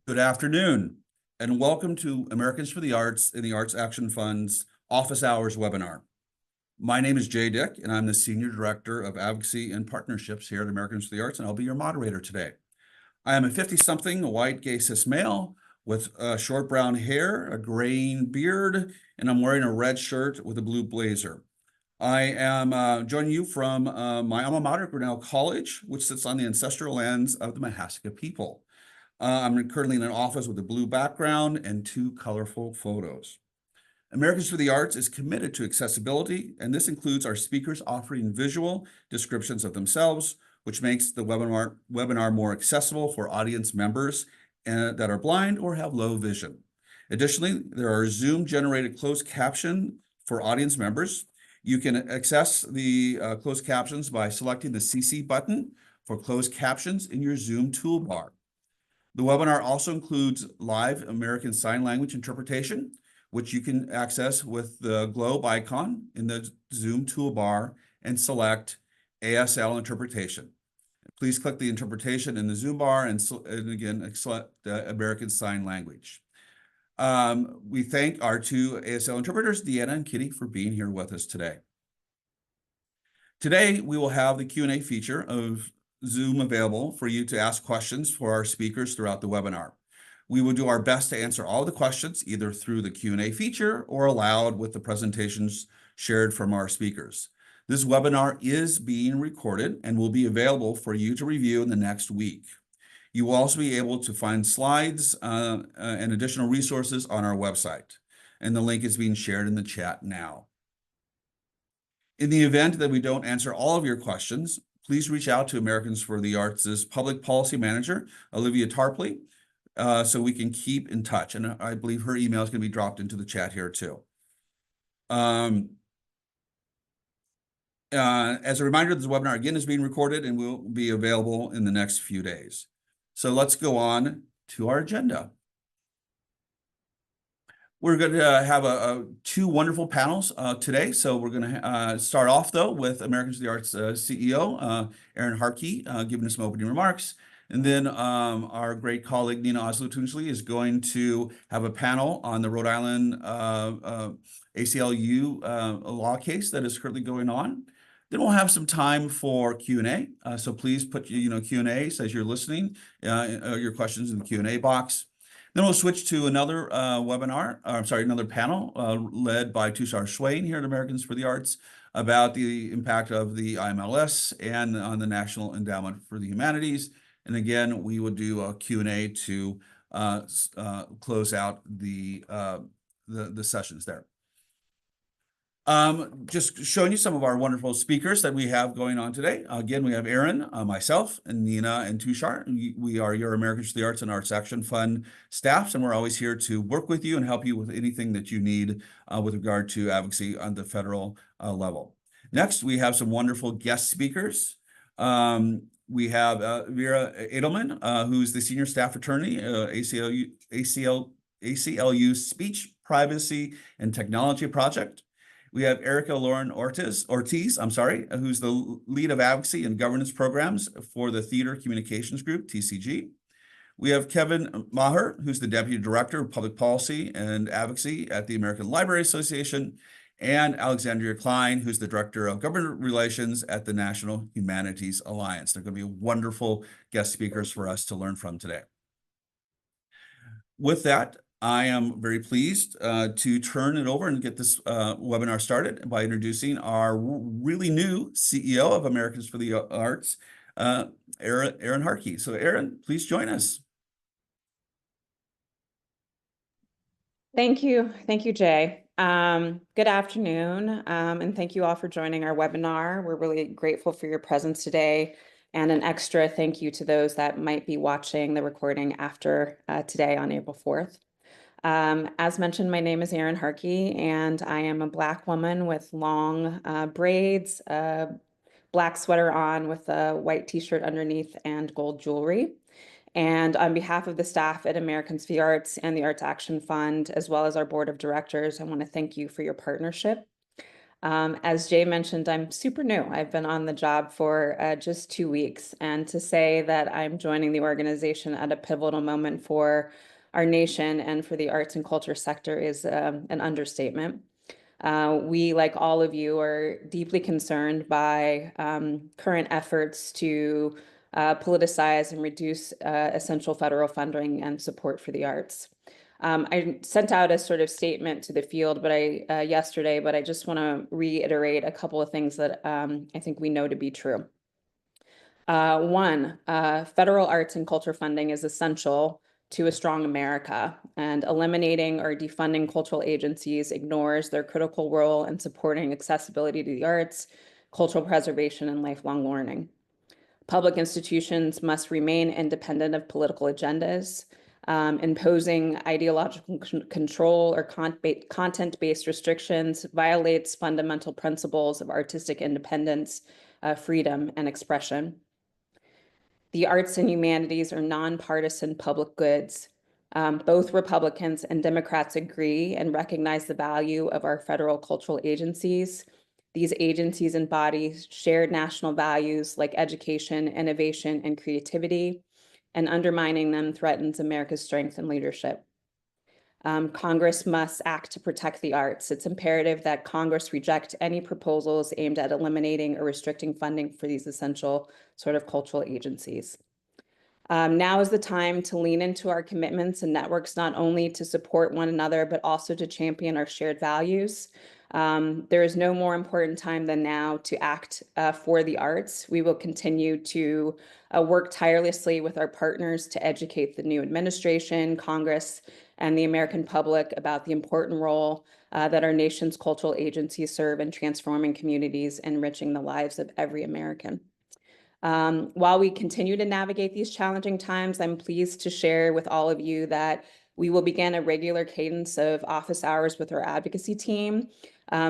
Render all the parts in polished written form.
Good afternoon, and welcome to Americans for the Arts and the Arts Action Fund's Office Hours webinar. My name is Jay Dick, and I'm the Senior Director of Advocacy and Partnerships here at Americans for the Arts, and I'll be your moderator today. I am a 50-something white gay cis male with short brown hair, a graying beard, and I'm wearing a red shirt with a blue blazer. I am joining you from my alma mater, Grinnell College, which sits on the ancestral lands of the Mahaska people. I'm currently in an office with a blue background and two colorful photos. Americans for the Arts is committed to accessibility, and this includes our speakers offering visual descriptions of themselves, which makes the webinar more accessible for audience members that are blind or have low vision. Additionally, there are Zoom-generated closed caption for audience members. You can access the closed captions by selecting the CC button for closed captions in your Zoom toolbar. The webinar also includes live American Sign Language interpretation, which you can access with the globe icon in the Zoom toolbar and select ASL interpretation. Please click the interpretation in the Zoom bar and again, select American Sign Language. We thank our two ASL interpreters, Deanna and Kitty, for being here with us today. Today, we will have the Q&A feature of Zoom available for you to ask questions for our speakers throughout the webinar. We will do our best to answer all the questions either through the Q&A feature or aloud with the presentations shared from our speakers. This webinar is being recorded and will be available for you to review in the next week. You will also be able to find slides and additional resources on our website, and the link is being shared in the chat now. In the event that we don't answer all of your questions, please reach out to Americans for the Arts' Public Policy Manager, Olivia Tarpley, so we can keep in touch. And I believe her email is going to be dropped into the chat here too. As a reminder, this webinar again is being recorded and will be available in the next few days. So let's go on to our agenda. We're going to have two wonderful panels today. So we're going to start off, though, with Americans for the Arts CEO, Aaron Harkey, giving us some opening remarks. And then our great colleague, Nina Oslo-Tunsley, is going to have a panel on the Rhode Island ACLU law case that is currently going on. Then we'll have some time for Q&A. So please put Q&As as you're listening, your questions in the Q&A box. Then we'll switch to another another panel led by Tushar Swain here at Americans for the Arts about the impact of the IMLS and on the National Endowment for the Humanities. And again, we will do a Q&A to close out the sessions there. Just showing you some of our wonderful speakers that we have going on today. Again, we have Aaron, myself, and Nina and Tushar. We are your Americans for the Arts and Arts Action Fund staffs, and we're always here to work with you and help you with anything that you need with regard to advocacy on the federal level. Next, we have some wonderful guest speakers. We have Vera Edelman, who's the Senior Staff Attorney, ACLU Speech, Privacy, and Technology Project. We have Erica Lauren Ortiz, who's the lead of advocacy and governance programs for the Theater Communications Group, TCG. We have Kevin Maher, who's the Deputy Director of Public Policy and Advocacy at the American Library Association, and Alexandria Klein, who's the Director of Government Relations at the National Humanities Alliance. They're going to be wonderful guest speakers for us to learn from today. With that, I am very pleased to turn it over and get this webinar started by introducing our really new CEO of Americans for the Arts, Aaron Harkey. So Aaron, please join us. Thank you. Thank you, Jay. Good afternoon, and thank you all for joining our webinar. We're really grateful for your presence today, and an extra thank you to those that might be watching the recording after today on April 4th. As mentioned, my name is Aaron Harkey, and I am a Black woman with long braids, black sweater on with a white t-shirt underneath, and gold jewelry. And on behalf of the staff at Americans for the Arts and the Arts Action Fund, as well as our board of directors, I want to thank you for your partnership. As Jay mentioned, I'm super new. I've been on the job for just 2 weeks, and to say that I'm joining the organization at a pivotal moment for our nation and for the arts and culture sector is an understatement. We, like all of you, are deeply concerned by current efforts to politicize and reduce essential federal funding and support for the arts. I sent out a sort of statement to the field, but yesterday, but I just want to reiterate a couple of things that I think we know to be true. One, federal arts and culture funding is essential to a strong America, and eliminating or defunding cultural agencies ignores their critical role in supporting accessibility to the arts, cultural preservation, and lifelong learning. Public institutions must remain independent of political agendas. Imposing ideological control or content-based restrictions violates fundamental principles of artistic independence, freedom, and expression. The arts and humanities are nonpartisan public goods. Both Republicans and Democrats agree and recognize the value of our federal cultural agencies. These agencies embody shared national values like education, innovation, and creativity, and undermining them threatens America's strength and leadership. Congress must act to protect the arts. It's imperative that Congress reject any proposals aimed at eliminating or restricting funding for these essential sort of cultural agencies. Now is the time to lean into our commitments and networks, not only to support one another, but also to champion our shared values. There is no more important time than now to act for the arts. We will continue to work tirelessly with our partners to educate the new administration, Congress, and the American public about the important role that our nation's cultural agencies serve in transforming communities, enriching the lives of every American. While we continue to navigate these challenging times, I'm pleased to share with all of you that we will begin a regular cadence of office hours with our advocacy team.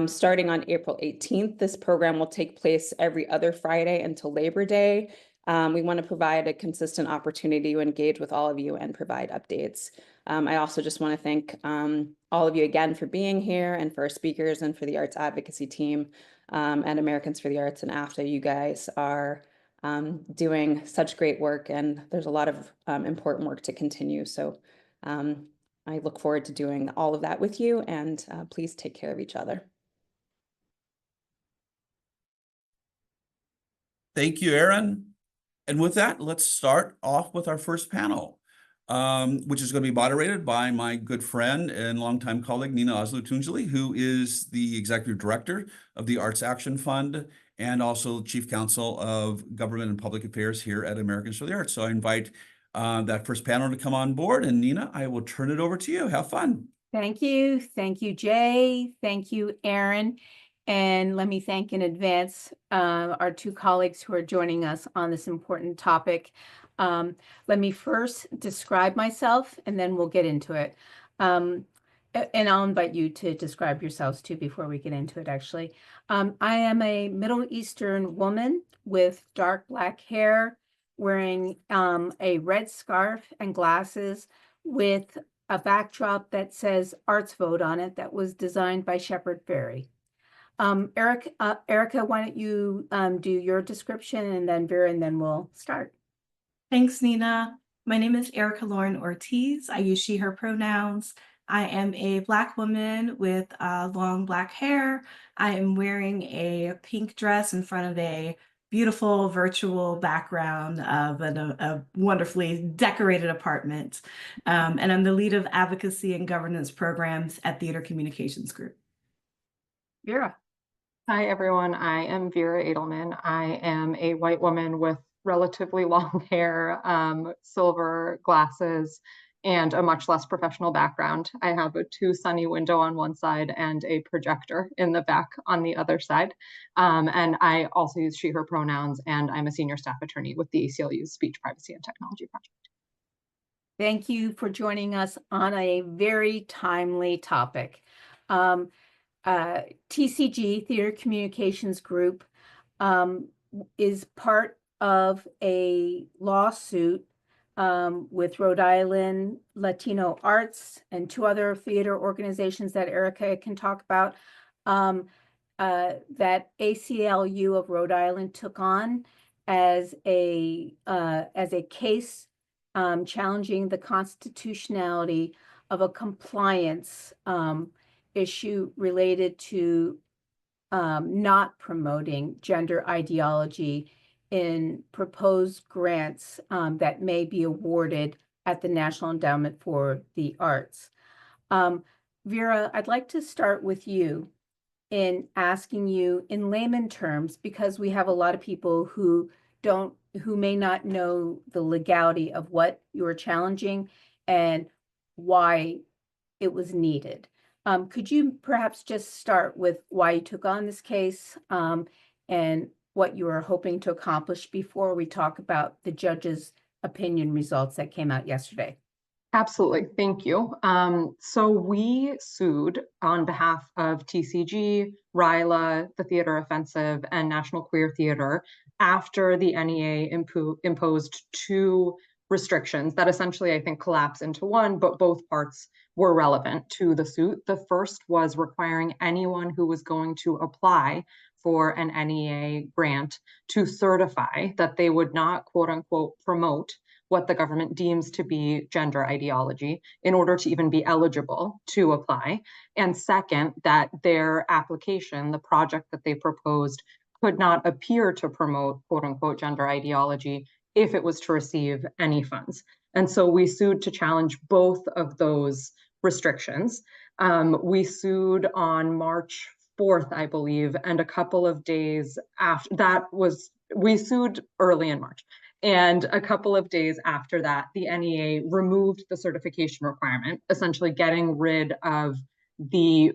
Starting on April 18th, this program will take place every other Friday until Labor Day. We want to provide a consistent opportunity to engage with all of you and provide updates. I also just want to thank all of you again for being here, and for our speakers, and for the arts advocacy team at Americans for the Arts and AFTA. You guys are doing such great work, and there's a lot of important work to continue. So I look forward to doing all of that with you, and please take care of each other. Thank you, Erin. And with that, let's start off with our first panel, which is going to be moderated by my good friend and longtime colleague, Nina Oslu-Tunjali, who is the Executive Director of the Arts Action Fund and also Chief Counsel of Government and Public Affairs here at Americans for the Arts. So I invite that first panel to come on board. And Nina, I will turn it over to you. Have fun. Thank you. Thank you, Jay. Thank you, Erin. And let me thank in advance our two colleagues who are joining us on this important topic. Let me first describe myself, and then we'll get into it. And I'll invite you to describe yourselves too before we get into it, actually. I am a Middle Eastern woman with dark black hair, wearing a red scarf and glasses with a backdrop that says Arts Vote on it, that was designed by Shepard Fairey. Erica, why don't you do your description, and then Vera, and then we'll start. Thanks, Nina. My name is Erica Lauren Ortiz. I use she, her pronouns. I am a Black woman with long black hair. I am wearing a pink dress in front of a beautiful virtual background of a wonderfully decorated apartment. And I'm the lead of advocacy and governance programs at Theater Communications Group. Vera. Hi, everyone. I am Vera Edelman. I am a white woman with relatively long hair, silver glasses, and a much less professional background. I have a 2 sunny window on one side and a projector in the back on the other side. And I also use she, her pronouns, and I'm a senior staff attorney with the ACLU's Speech, Privacy, and Technology Project. Thank you for joining us on a very timely topic. TCG, Theater Communications Group, is part of a lawsuit with Rhode Island Latino Arts and 2 other theater organizations that Erica can talk about, that ACLU of Rhode Island took on as a case challenging the constitutionality of a compliance issue related to not promoting gender ideology in proposed grants that may be awarded at the National Endowment for the Arts. Vera, I'd like to start with you in asking you in layman terms, because we have a lot of people who may not know the legality of what you're challenging and why it was needed. Could you perhaps just start with why you took on this case and what you were hoping to accomplish before we talk about the judge's opinion results that came out yesterday? Absolutely. Thank you. So we sued on behalf of TCG, RILA, the Theater Offensive, and National Queer Theater after the NEA imposed two restrictions that essentially, I think, collapse into one, but both parts were relevant to the suit. The first was requiring anyone who was going to apply for an NEA grant to certify that they would not, quote unquote, promote what the government deems to be gender ideology in order to even be eligible to apply. And second, that their application, the project that they proposed, could not appear to promote quote unquote gender ideology if it was to receive any funds. And so we sued to challenge both of those restrictions. We sued on March 4th, I believe, and a couple of days after that we sued early in March. And a couple of days after that, the NEA removed the certification requirement, essentially getting rid of the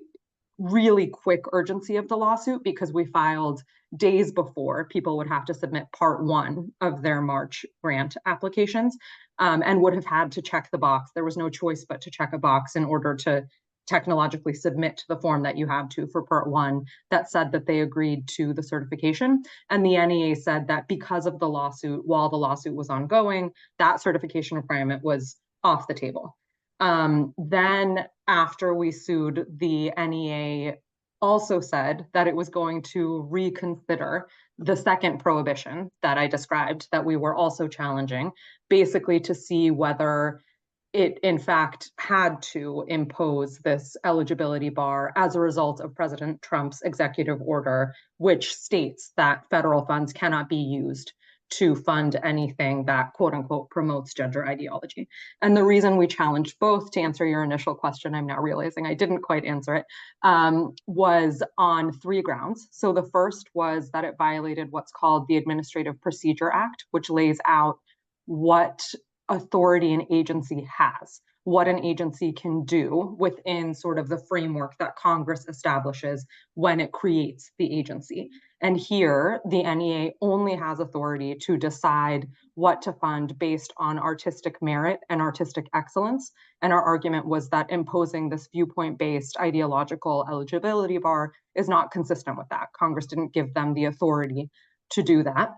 really quick urgency of the lawsuit because we filed days before people would have to submit part 1 of their March grant applications and would have had to check the box. There was no choice but to check a box in order to technologically submit the form that you have to for part 1 that said that they agreed to the certification. And the NEA said that because of the lawsuit, while the lawsuit was ongoing, that certification requirement was off the table. Then after we sued, the NEA also said that it was going to reconsider the second prohibition that I described that we were also challenging, basically to see whether it in fact had to impose this eligibility bar as a result of President Trump's executive order, which states that federal funds cannot be used to fund anything that quote unquote promotes gender ideology. And the reason we challenged both, to answer your initial question, I'm now realizing I didn't quite answer it, was on 3 grounds. So the first was that it violated what's called the Administrative Procedure Act, which lays out what authority an agency has, what an agency can do within sort of the framework that Congress establishes when it creates the agency. And here, the NEA only has authority to decide what to fund based on artistic merit and artistic excellence. And our argument was that imposing this viewpoint-based ideological eligibility bar is not consistent with that. Congress didn't give them the authority to do that.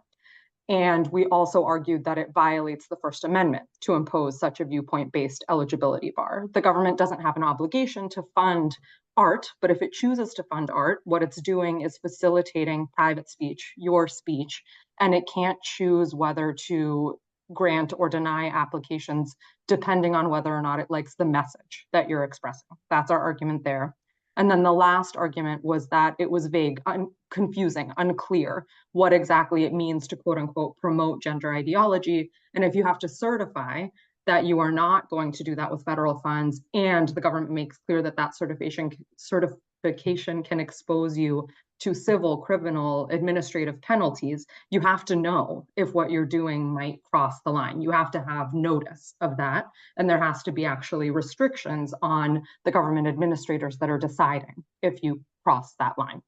And we also argued that it violates the First Amendment to impose such a viewpoint-based eligibility bar. The government doesn't have an obligation to fund art, but if it chooses to fund art, what it's doing is facilitating private speech, your speech, and it can't choose whether to grant or deny applications depending on whether or not it likes the message that you're expressing. That's our argument there. And then the last argument was that it was vague, confusing, unclear what exactly it means to quote unquote promote gender ideology. And if you have to certify that you are not going to do that with federal funds, and the government makes clear that that certification can expose you to civil, criminal, administrative penalties, you have to know if what you're doing might cross the line. You have to have notice of that. And there has to be actually restrictions on the government administrators that are deciding if you cross that line.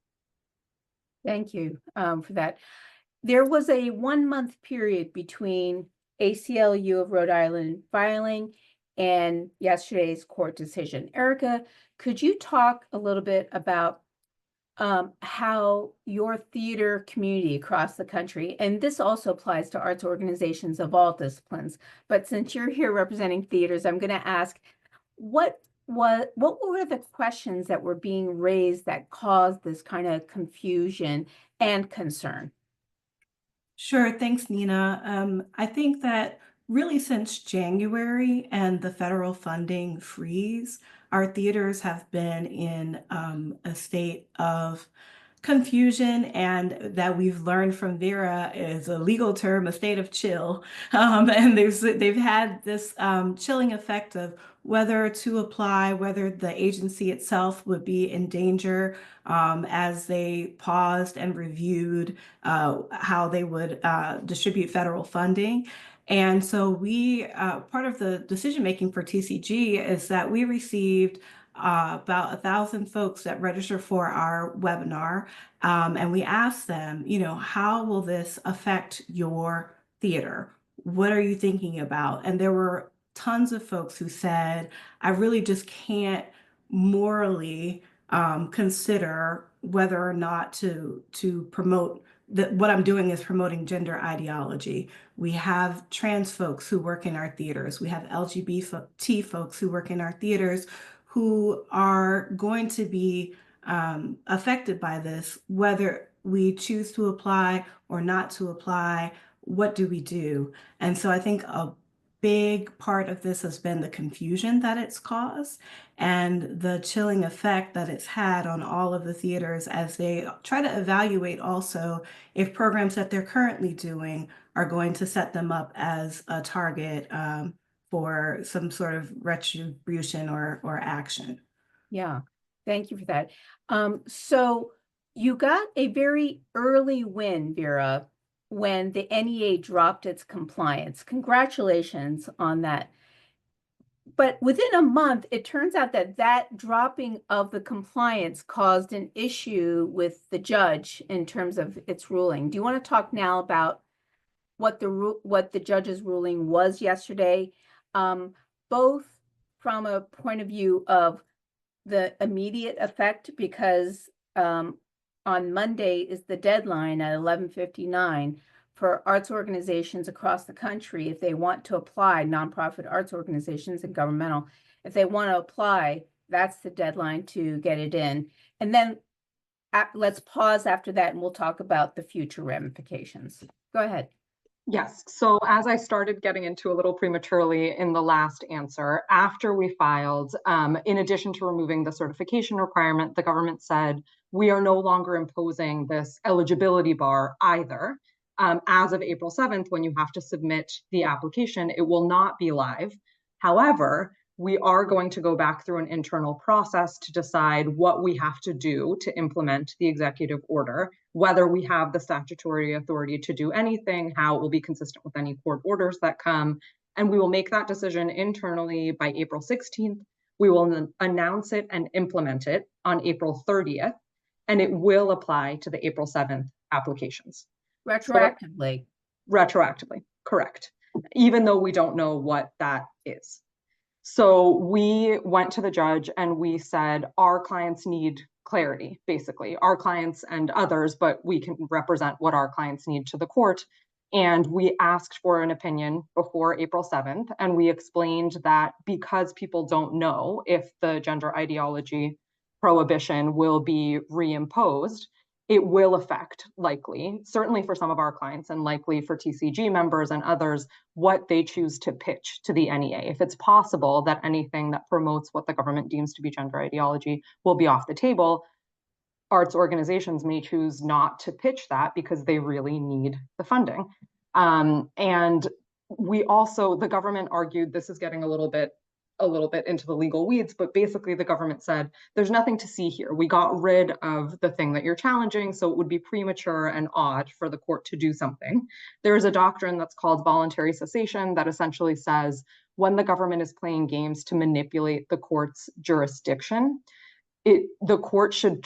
Thank you for that. There was a 1-month period between ACLU of Rhode Island filing and yesterday's court decision. Erica, could you talk a little bit about how your theater community across the country, and this also applies to arts organizations of all disciplines, but since you're here representing theaters, I'm going to ask, what what were the questions that were being raised that caused this kind of confusion and concern? Sure, thanks, Nina. I think that really since January and the federal funding freeze, our theaters have been in a state of confusion, and that we've learned from Vera is a legal term, a state of chill. And they've had this chilling effect of whether to apply, whether the agency itself would be in danger as they paused and reviewed how they would distribute federal funding. And so part of the decision making for TCG is that we received about 1,000 folks that register for our webinar. And we asked them, how will this affect your theater? What are you thinking about? And there were tons of folks who said, I really just can't morally consider whether or not to promote that. What I'm doing is promoting gender ideology. We have trans folks who work in our theaters. We have LGBT folks who work in our theaters who are going to be affected by this, whether we choose to apply or not to apply. What do we do? And so I think a big part of this has been the confusion that it's caused and the chilling effect that it's had on all of the theaters as they try to evaluate also if programs that they're currently doing are going to set them up as a target for some sort of retribution or action. Yeah, thank you for that. So you got a very early win, Vera, when the NEA dropped its compliance. Congratulations on that. But within a month, it turns out that that dropping of the compliance caused an issue with the judge in terms of its ruling. Do you want to talk now about what the judge's ruling was yesterday, both from a point of view of the immediate effect, because on Monday is the deadline at 11:59 for arts organizations across the country, if they want to apply, nonprofit arts organizations and governmental, if they want to apply, that's the deadline to get it in. And then let's pause after that and we'll talk about the future ramifications. Go ahead. Yes. So as I started getting into a little prematurely in the last answer, after we filed, in addition to removing the certification requirement, the government said, we are no longer imposing this eligibility bar either. As of April 7th, when you have to submit the application, it will not be live. However, we are going to go back through an internal process to decide what we have to do to implement the executive order, whether we have the statutory authority to do anything, how it will be consistent with any court orders that come. And we will make that decision internally by April 16th. We will announce it and implement it on April 30th, and it will apply to the April 7th applications. Retroactively. Retroactively, correct. Even though we don't know what that is. So we went to the judge and we said, our clients need clarity, basically, our clients and others, but we can represent what our clients need to the court. And we asked for an opinion before April 7th. And we explained that because people don't know if the gender ideology prohibition will be reimposed, it will affect, likely, certainly for some of our clients and likely for TCG members and others, what they choose to pitch to the NEA. If it's possible that anything that promotes what the government deems to be gender ideology will be off the table, arts organizations may choose not to pitch that because they really need the funding. And we also, the government argued, this is getting a little bit into the legal weeds, but basically the government said, there's nothing to see here. We got rid of the thing that you're challenging, so it would be premature and odd for the court to do something. There is a doctrine that's called voluntary cessation that essentially says when the government is playing games to manipulate the court's jurisdiction, the court should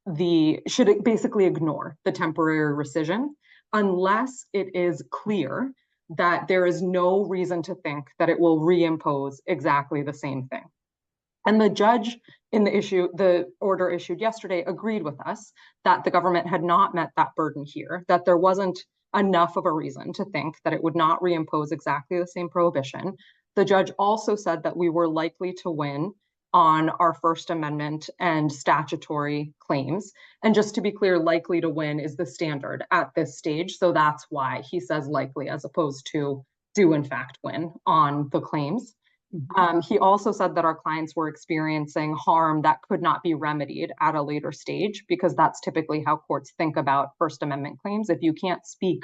basically ignore the temporary rescission unless it is clear that there is no reason to think that it will reimpose exactly the same thing. And the judge in the order issued yesterday agreed with us that the government had not met that burden here, that there wasn't enough of a reason to think that it would not reimpose exactly the same prohibition. The judge also said that we were likely to win on our First Amendment and statutory claims. And just to be clear, likely to win is the standard at this stage. So that's why he says likely as opposed to do in fact win on the claims. He also said that our clients were experiencing harm that could not be remedied at a later stage, because that's typically how courts think about First Amendment claims. If you can't speak,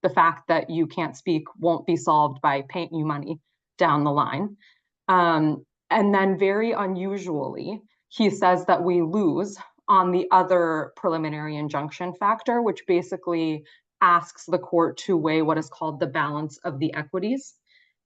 the fact that you can't speak won't be solved by paying you money down the line. And then very unusually, he says that we lose on the other preliminary injunction factor, which basically asks the court to weigh what is called the balance of the equities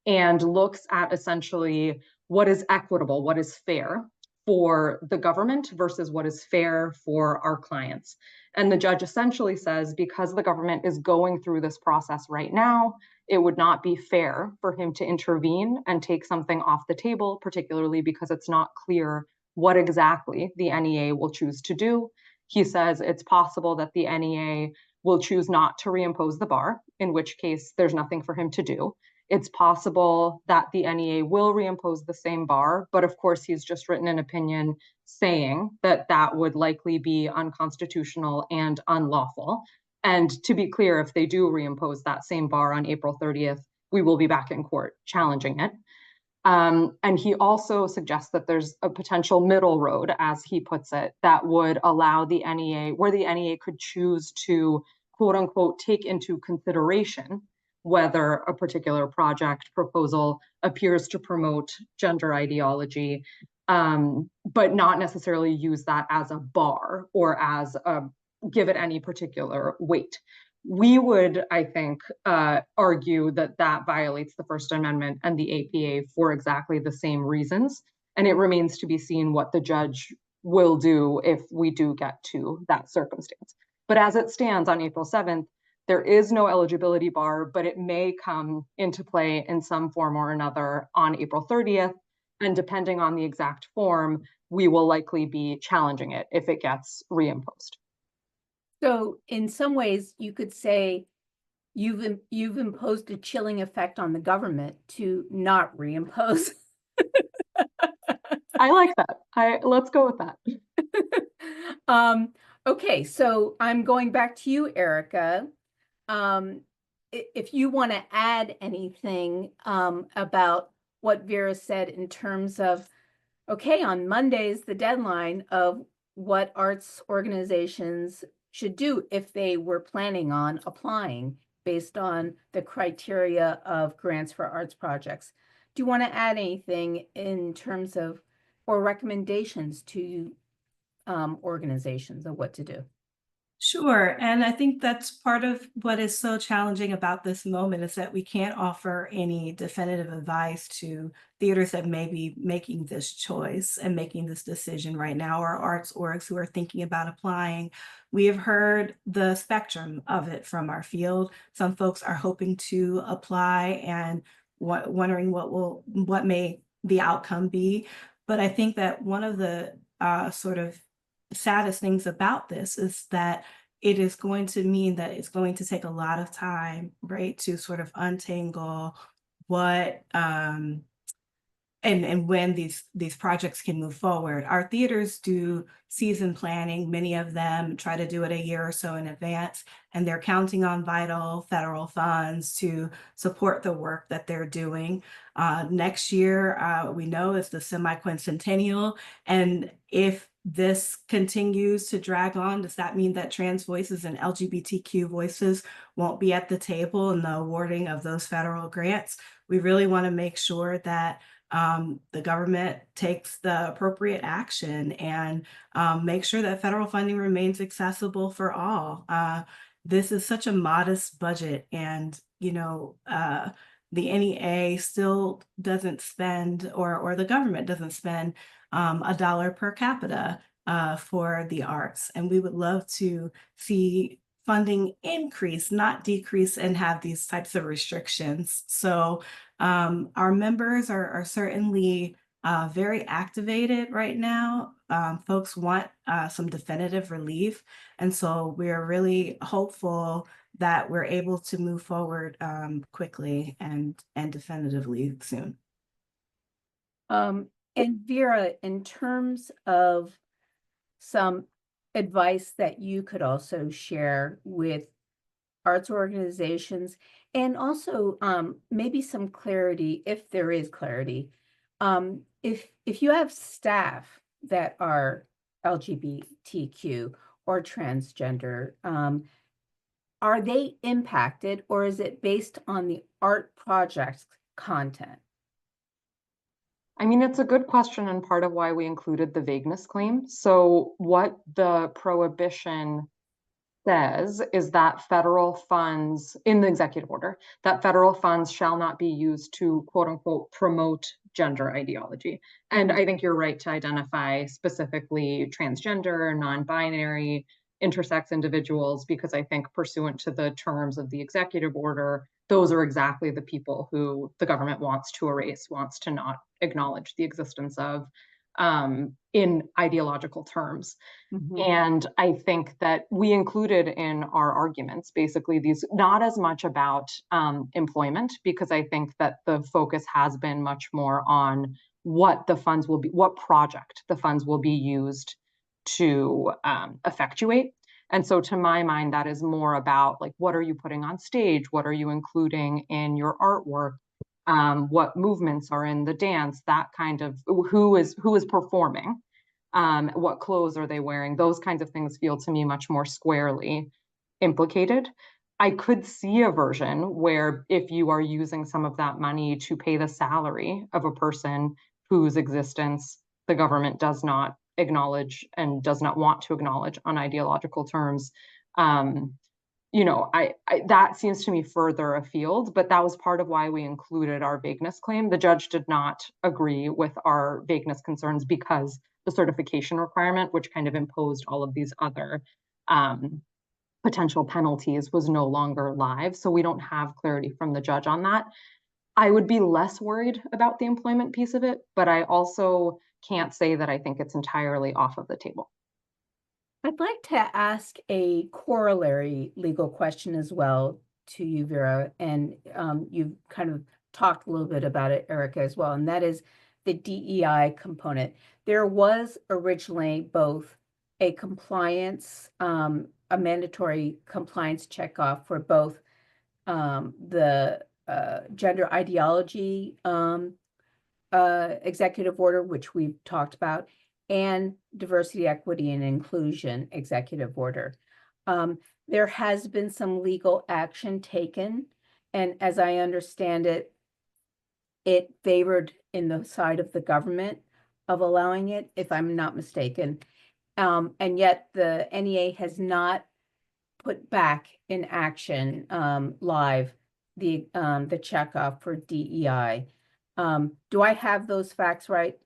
and looks at essentially what is equitable, what is fair for the government versus what is fair for our clients. And the judge essentially says, because the government is going through this process right now, it would not be fair for him to intervene and take something off the table, particularly because it's not clear what exactly the NEA will choose to do. He says it's possible that the NEA will choose not to reimpose the bar, in which case there's nothing for him to do. It's possible that the NEA will reimpose the same bar, but of course he's just written an opinion saying that that would likely be unconstitutional and unlawful. And to be clear, if they do reimpose that same bar on April 30th, we will be back in court challenging it. And he also suggests that there's a potential middle road, as he puts it, that would allow the NEA, where the NEA could choose to, quote unquote, take into consideration whether a particular project proposal appears to promote gender ideology, but not necessarily use that as a bar or as give it any particular weight. We would, I think, argue that that violates the First Amendment and the APA for exactly the same reasons. And it remains to be seen what the judge will do if we do get to that circumstance. But as it stands on April 7th, there is no eligibility bar, but it may come into play in some form or another on April 30th. And depending on the exact form, we will likely be challenging it if it gets reimposed. So in some ways, you could say you've imposed a chilling effect on the government to not reimpose. I like that. Let's go with that. Okay, so I'm going back to you, Erica. If you want to add anything about what Vera said in terms of, okay, on Monday is the deadline of what arts organizations should do if they were planning on applying based on the criteria of grants for arts projects. Do you want to add anything in terms of, or recommendations to organizations of what to do? Sure. And I think that's part of what is so challenging about this moment is that we can't offer any definitive advice to theaters that may be making this choice and making this decision right now, or arts orgs who are thinking about applying. We have heard the spectrum of it from our field. Some folks are hoping to apply and wondering what may the outcome be. But I think that one of the sort of saddest things about this is that it is going to mean that it's going to take a lot of time, right, to sort of untangle what and when these projects can move forward. Our theaters do season planning. Many of them try to do it a year or so in advance, and they're counting on vital federal funds to support the work that they're doing. Next year, we know is the semi-quincentennial, and if this continues to drag on, does that mean that trans voices and LGBTQ voices won't be at the table in the awarding of those federal grants? We really want to make sure that the government takes the appropriate action and make sure that federal funding remains accessible for all. This is such a modest budget, and the NEA still doesn't spend, or the government doesn't spend $1 per capita for the arts. And we would love to see funding increase, not decrease, and have these types of restrictions. So our members are certainly very activated right now. Folks want some definitive relief. And so we're really hopeful that we're able to move forward quickly and definitively soon. And Vera, in terms of some advice that you could also share with arts organizations, and also maybe some clarity, if there is clarity, if you have staff that are LGBTQ or transgender, are they impacted, or is it based on the art project's content? I mean, it's a good question and part of why we included the vagueness claim. So what the prohibition says is that federal funds in the executive order, that federal funds shall not be used to quote unquote promote gender ideology. And I think you're right to identify specifically transgender, non-binary, intersex individuals, because I think pursuant to the terms of the executive order, those are exactly the people who the government wants to erase, wants to not acknowledge the existence of in ideological terms. And I think that we included in our arguments, basically these, not as much about employment, because I think that the focus has been much more on what the funds will be, what project the funds will be used to effectuate. And so to my mind, that is more about like, what are you putting on stage? What are you including in your artwork? What movements are in the dance? That kind of, who is performing? What clothes are they wearing? Those kinds of things feel to me much more squarely implicated. I could see a version where if you are using some of that money to pay the salary of a person whose existence the government does not acknowledge and does not want to acknowledge on ideological terms, you know, that seems to me further afield, but that was part of why we included our vagueness claim. The judge did not agree with our vagueness concerns because the certification requirement, which kind of imposed all of these other potential penalties, was no longer live. So we don't have clarity from the judge on that. I would be less worried about the employment piece of it, but I also can't say that I think it's entirely off of the table. I'd like to ask a corollary legal question as well to you, Vera, and you've kind of talked a little bit about it, Erica, as well, and that is the DEI component. There was originally both a compliance, a mandatory compliance checkoff for both the gender ideology executive order, which we've talked about, and diversity, equity, and inclusion executive order. There has been some legal action taken, and as I understand it, it favored in the side of the government of allowing it, if I'm not mistaken. And yet the NEA has not put back in action live the checkoff for DEI. Do I have those facts right?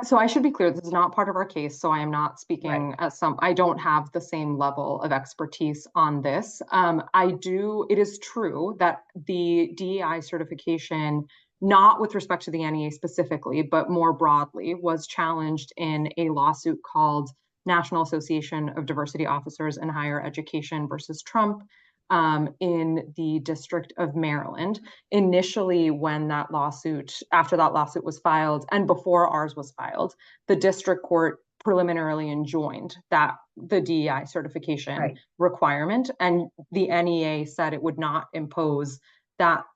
So I should be clear, this is not part of our case, so I am not speaking as I don't have the same level of expertise on this. It is true that the DEI certification, not with respect to the NEA specifically, but more broadly, was challenged in a lawsuit called National Association of Diversity Officers in Higher Education versus Trump, in the District of Maryland. Initially, after that lawsuit was filed and before ours was filed, the district court preliminarily enjoined the DEI certification requirement, and the NEA said it would not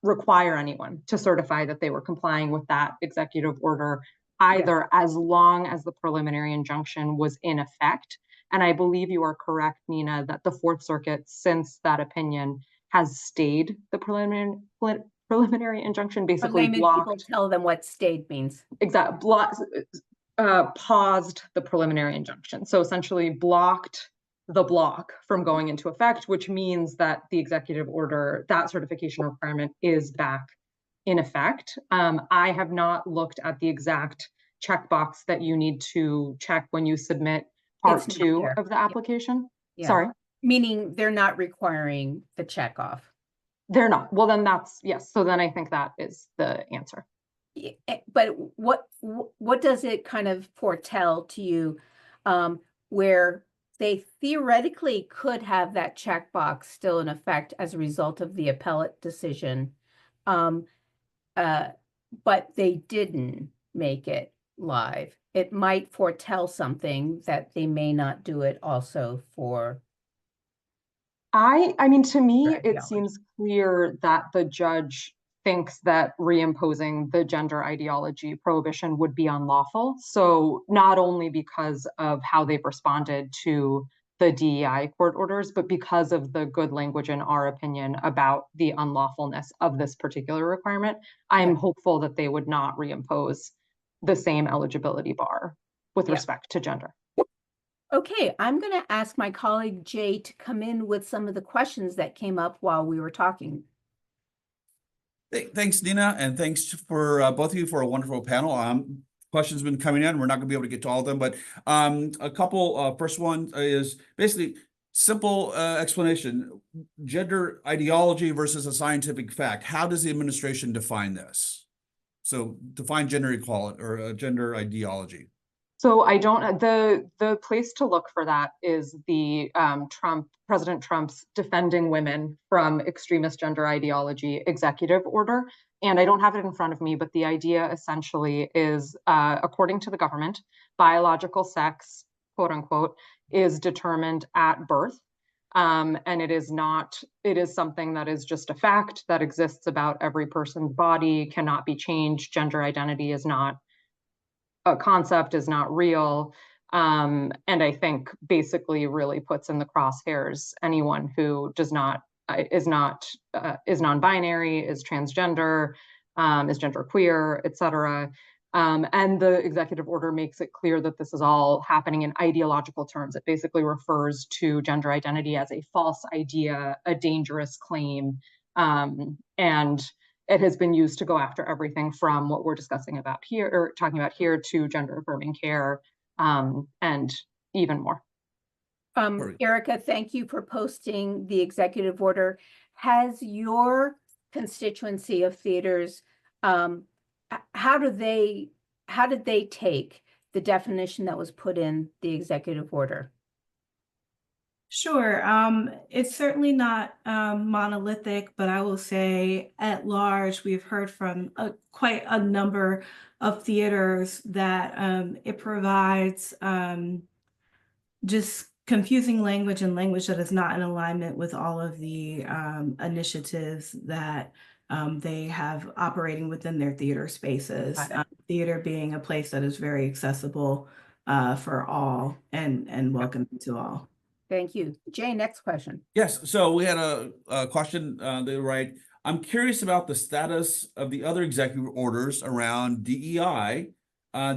require anyone to certify that they were complying with that executive order either, as long as the preliminary injunction was in effect. And I believe you are correct, Nina, that the Fourth Circuit, since that opinion, has stayed the preliminary injunction, basically People tell them what stayed means. Paused the preliminary injunction. So essentially blocked the block from going into effect, which means that the executive order, that certification requirement, is back in effect. I have not looked at the exact checkbox that you need to check when you submit part 2 of the application. Yeah. Sorry. Meaning they're not requiring the checkoff. They're not. Well, then yes. So then I think that is the answer. But what does it kind of foretell to you, where they theoretically could have that checkbox still in effect as a result of the appellate decision, but they didn't make it? live. It might foretell something that they may not do it also for. I mean, to me, it ideology. seems clear that the judge thinks that reimposing the gender ideology prohibition would be unlawful. So not only because of how they've responded to the DEI court orders, but because of the good language in our opinion about the unlawfulness of this particular requirement, I'm hopeful that they would not reimpose the same eligibility bar with Yeah. respect to gender. Okay, I'm going to ask my colleague Jay to come in with some of the questions that came up while we were talking. Thanks, Nina, and thanks for both of you for a wonderful panel. Questions have been coming in. We're not going to be able to get to all of them, but a couple. First one is basically simple explanation: gender ideology versus a scientific fact. How does the administration define this? So define gender equality or gender ideology. So I don't, the place to look for that is the President Trump's Defending Women from Extremist Gender Ideology executive order. And I don't have it in front of me, but the idea essentially is, according to the government, biological sex, quote unquote, is determined at birth. And it is something that is just a fact that exists about every person's body, cannot be changed. Gender identity is not a concept, is not real. And I think basically really puts in the crosshairs anyone who is non-binary, is transgender, is genderqueer, etc. And the executive order makes it clear that this is all happening in ideological terms. It basically refers to gender identity as a false idea, a dangerous claim, and it has been used to go after everything from what we're discussing about here or talking about here to gender affirming care, and even more. Erica, thank you for posting the executive order. Has your constituency of theaters, how did they take the definition that was put in the executive order? Sure. It's certainly not monolithic, but I will say at large, we've heard from quite a number of theaters that it provides just confusing language and language that is not in alignment with all of the initiatives that they have operating within their theater spaces. Theater being a place that is very accessible for all and welcoming to all. Thank you. Jay, next question. Yes, so we had a question, they write, I'm curious about the status of the other executive orders around DEI,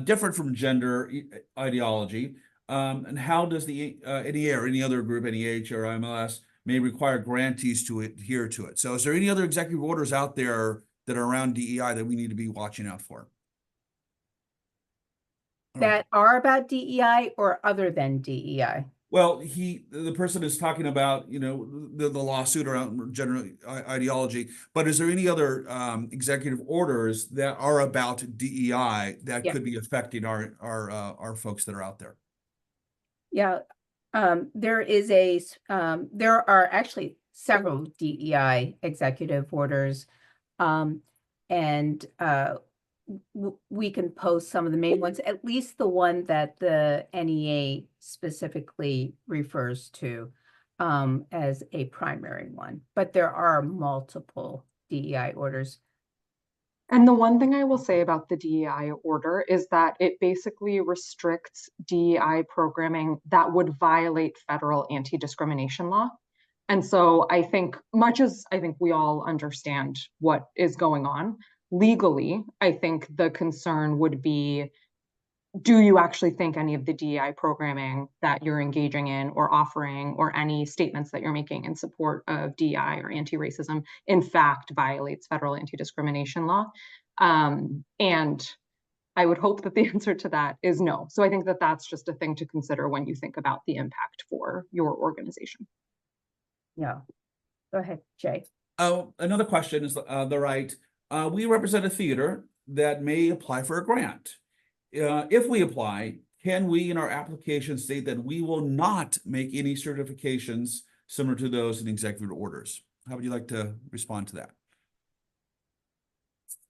different from gender ideology, and how does the NEA or any other group, NEH or MLS, may require grantees to adhere to it. So is there any other executive orders out there that are around DEI that we need to be watching out for? That are about DEI or other than DEI? Well, the person is talking about, the lawsuit around gender ideology, but is there any other executive orders that are about DEI that could be affecting our folks that are out there? Yeah, there are actually several DEI executive orders, and we can post some of the main ones, at least the one that the NEA specifically refers to as a primary one, but there are multiple DEI orders. And the one thing I will say about the DEI order is that it basically restricts DEI programming that would violate federal anti-discrimination law. And so I think, much as I think we all understand what is going on, legally, I think the concern would be, do you actually think any of the DEI programming that you're engaging in or offering, or any statements that you're making in support of DEI or anti-racism, in fact violates federal anti-discrimination law? And I would hope that the answer to that is no. So I think that that's just a thing to consider when you think about the impact for your organization. Yeah. Go ahead, Jay. Oh, another question is the right. We represent a theater that may apply for a grant. If we apply, can we in our application state that we will not make any certifications similar to those in executive orders? How would you like to respond to that?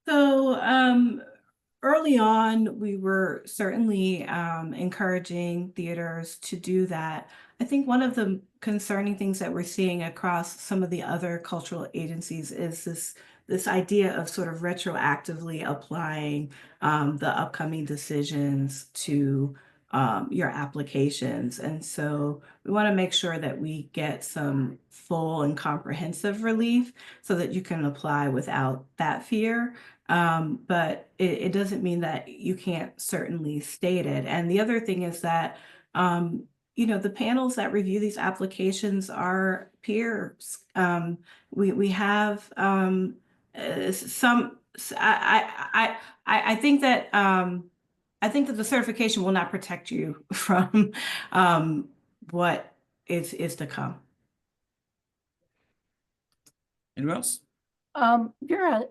So early on, we were certainly encouraging theaters to do that. I think one of the concerning things that we're seeing across some of the other cultural agencies is this idea of sort of retroactively applying the upcoming decisions to your applications. And so we want to make sure that we get some full and comprehensive relief so that you can apply without that fear. But it doesn't mean that you can't certainly state it. And the other thing is that, the panels that review these applications are peers. We have some. I think that I think that the certification will not protect you from what is to come. Anyone else? Vera,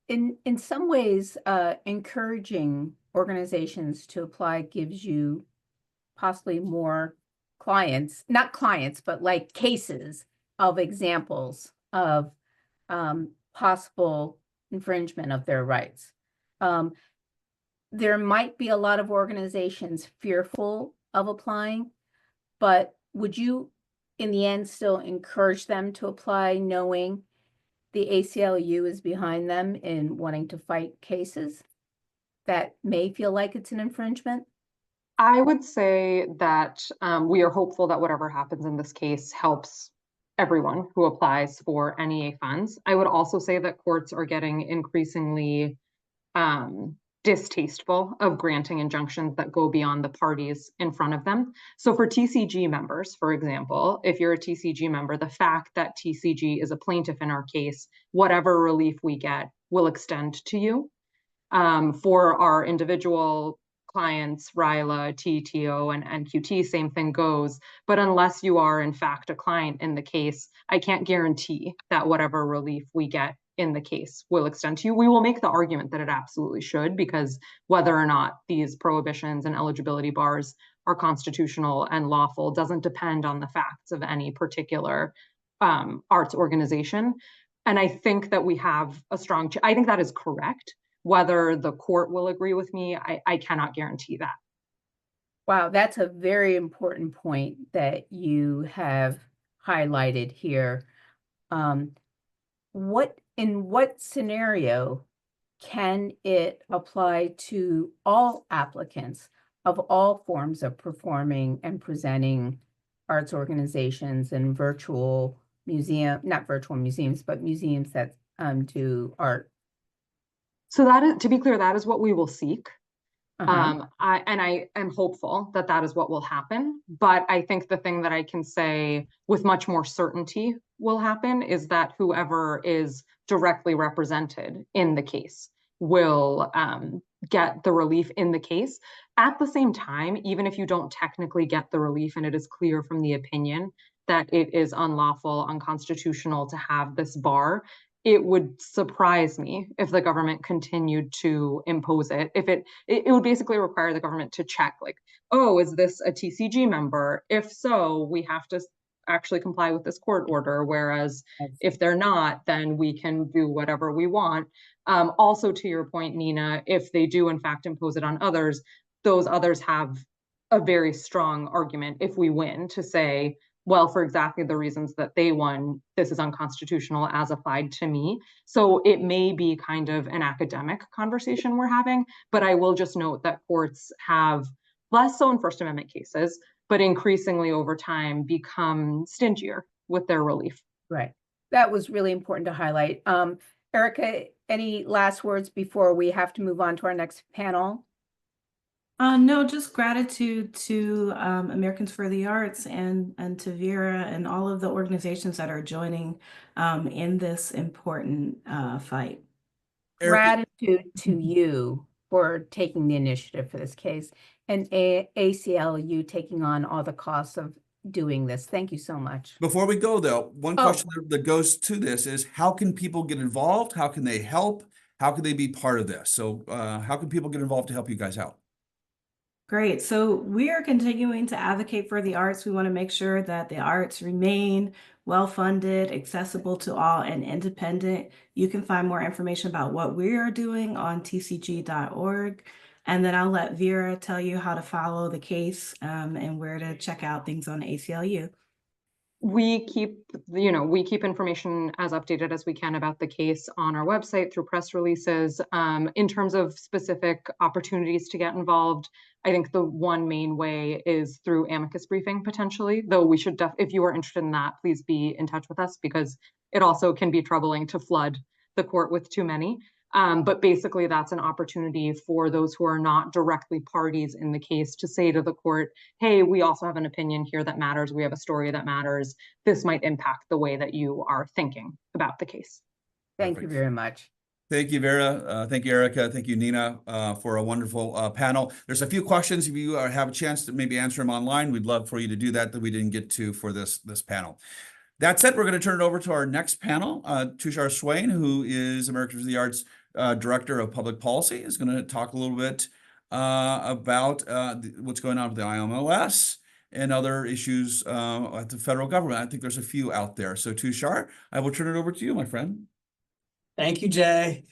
in some ways, encouraging organizations to apply gives you possibly more clients, not clients, but like cases of examples of possible infringement of their rights. There might be a lot of organizations fearful of applying, but would you, in the end, still encourage them to apply, knowing the ACLU is behind them in wanting to fight cases that may feel like it's an infringement? I would say that we are hopeful that whatever happens in this case helps everyone who applies for NEA funds. I would also say that courts are getting increasingly distasteful of granting injunctions that go beyond the parties in front of them. So for TCG members, for example, if you're a TCG member, the fact that TCG is a plaintiff in our case, whatever relief we get will extend to you. For our individual clients, RILA, TTO, and NQT, same thing goes. But unless you are in fact a client in the case, I can't guarantee that whatever relief we get in the case will extend to you. We will make the argument that it absolutely should, because whether or not these prohibitions and eligibility bars are constitutional and lawful doesn't depend on the facts of any particular arts organization. And I think that we have a strong, I think that is correct. Whether the court will agree with me, I cannot guarantee that. Wow, that's a very important point that you have highlighted here. In what scenario can it apply to all applicants of all forms of performing and presenting arts organizations and not virtual museums, but museums that do art? So that is, to be clear, that is what we will seek. Uh-huh. I am hopeful that that is what will happen. But I think the thing that I can say with much more certainty will happen is that whoever is directly represented in the case will get the relief in the case. At the same time, even if you don't technically get the relief and it is clear from the opinion that it is unlawful, unconstitutional to have this bar, it would surprise me if the government continued to impose it. If it would basically require the government to check, like, oh, is this a TCG member? If so, we have to actually comply with this court order. Whereas if they're not, then we can do whatever we want. Also, to your point, Nina, if they do in fact impose it on others, those others have a very strong argument if we win to say, well, for exactly the reasons that they won, this is unconstitutional as applied to me. So it may be kind of an academic conversation we're having, but I will just note that courts have, less so in First Amendment cases, but increasingly over time become stingier with their relief. Right. That was really important to highlight. Erica, any last words before we have to move on to our next panel? No, just gratitude to Americans for the Arts and to Vera and all of the organizations that are joining in this important fight. Gratitude to you for taking the initiative for this case, and ACLU taking on all the costs of doing this. Thank you so much. Before we go, though, one question that goes to this is, how can people get involved? How can they help? How can they be part of this? So how can people get involved to help you guys out? Great. So we are continuing to advocate for the arts. We want to make sure that the arts remain well-funded, accessible to all, and independent. You can find more information about what we are doing on tcg.org. And then I'll let Vera tell you how to follow the case and where to check out things on ACLU. We keep information as updated as we can about the case on our website through press releases. In terms of specific opportunities to get involved, I think the one main way is through amicus briefing potentially, though we should, if you are interested in that, please be in touch with us because it also can be troubling to flood the court with too many. But basically that's an opportunity for those who are not directly parties in the case to say to the court, hey, we also have an opinion here that matters. We have a story that matters. This might impact the way that you are thinking about the case. Thank you Perfect. very much. Thank you, Vera. Thank you, Erica. Thank you, Nina, for a wonderful panel. There's a few questions. If you have a chance to maybe answer them online, we'd love for you to do that we didn't get to for this panel. That said, we're going to turn it over to our next panel. Tushar Swain, who is Americans for the Arts Director of Public Policy, is going to talk a little bit about what's going on with the IMLS and other issues at the federal government. I think there's a few out there. So Tushar, I will turn it over to you, my friend. Thank you, Jay.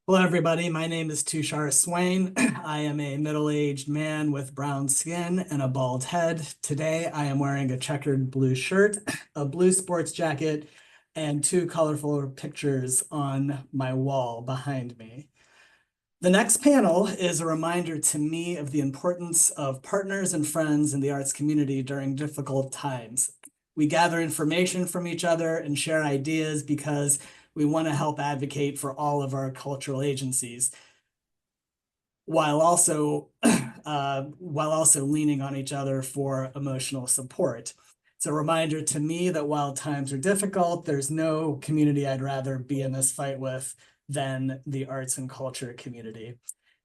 Hello, everybody. My name is Tushar Swain. I am a middle-aged man with brown skin and a bald head. Today, I am wearing a checkered blue shirt, a blue sports jacket, and two colorful pictures on my wall behind me. The next panel is a reminder to me of the importance of partners and friends in the arts community during difficult times. We gather information from each other and share ideas because we want to help advocate for all of our cultural agencies, while also leaning on each other for emotional support. It's a reminder to me that while times are difficult, there's no community I'd rather be in this fight with than the arts and culture community.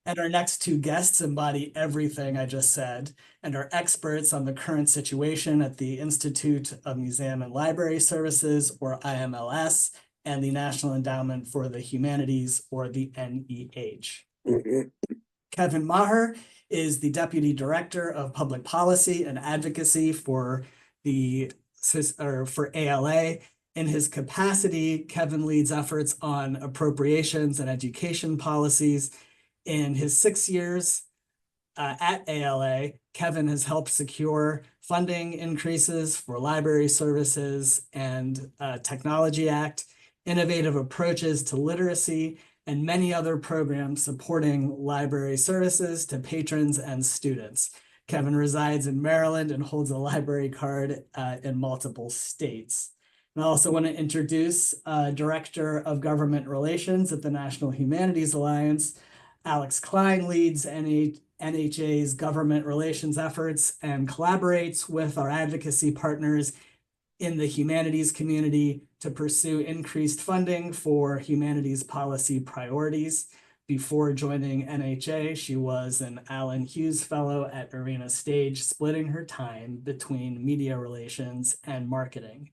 And our next two guests embody everything I just said and are experts on the current situation at the Institute of Museum and Library Services, or IMLS, and the National Endowment for the Humanities, or the NEH. Kevin Maher is the Deputy Director of Public Policy and Advocacy for ALA. In his capacity, Kevin leads efforts on appropriations and education policies. In his 6 years at ALA, Kevin has helped secure funding increases for library services and Technology Act, innovative approaches to literacy, and many other programs supporting library services to patrons and students. Kevin resides in Maryland and holds a library card in multiple states. And I also want to introduce Director of Government Relations at the National Humanities Alliance. Alex Klein leads NHA's government relations efforts and collaborates with our advocacy partners in the humanities community to pursue increased funding for humanities policy priorities. Before joining NHA, she was an Allen Hughes Fellow at Arena Stage, splitting her time between media relations and marketing.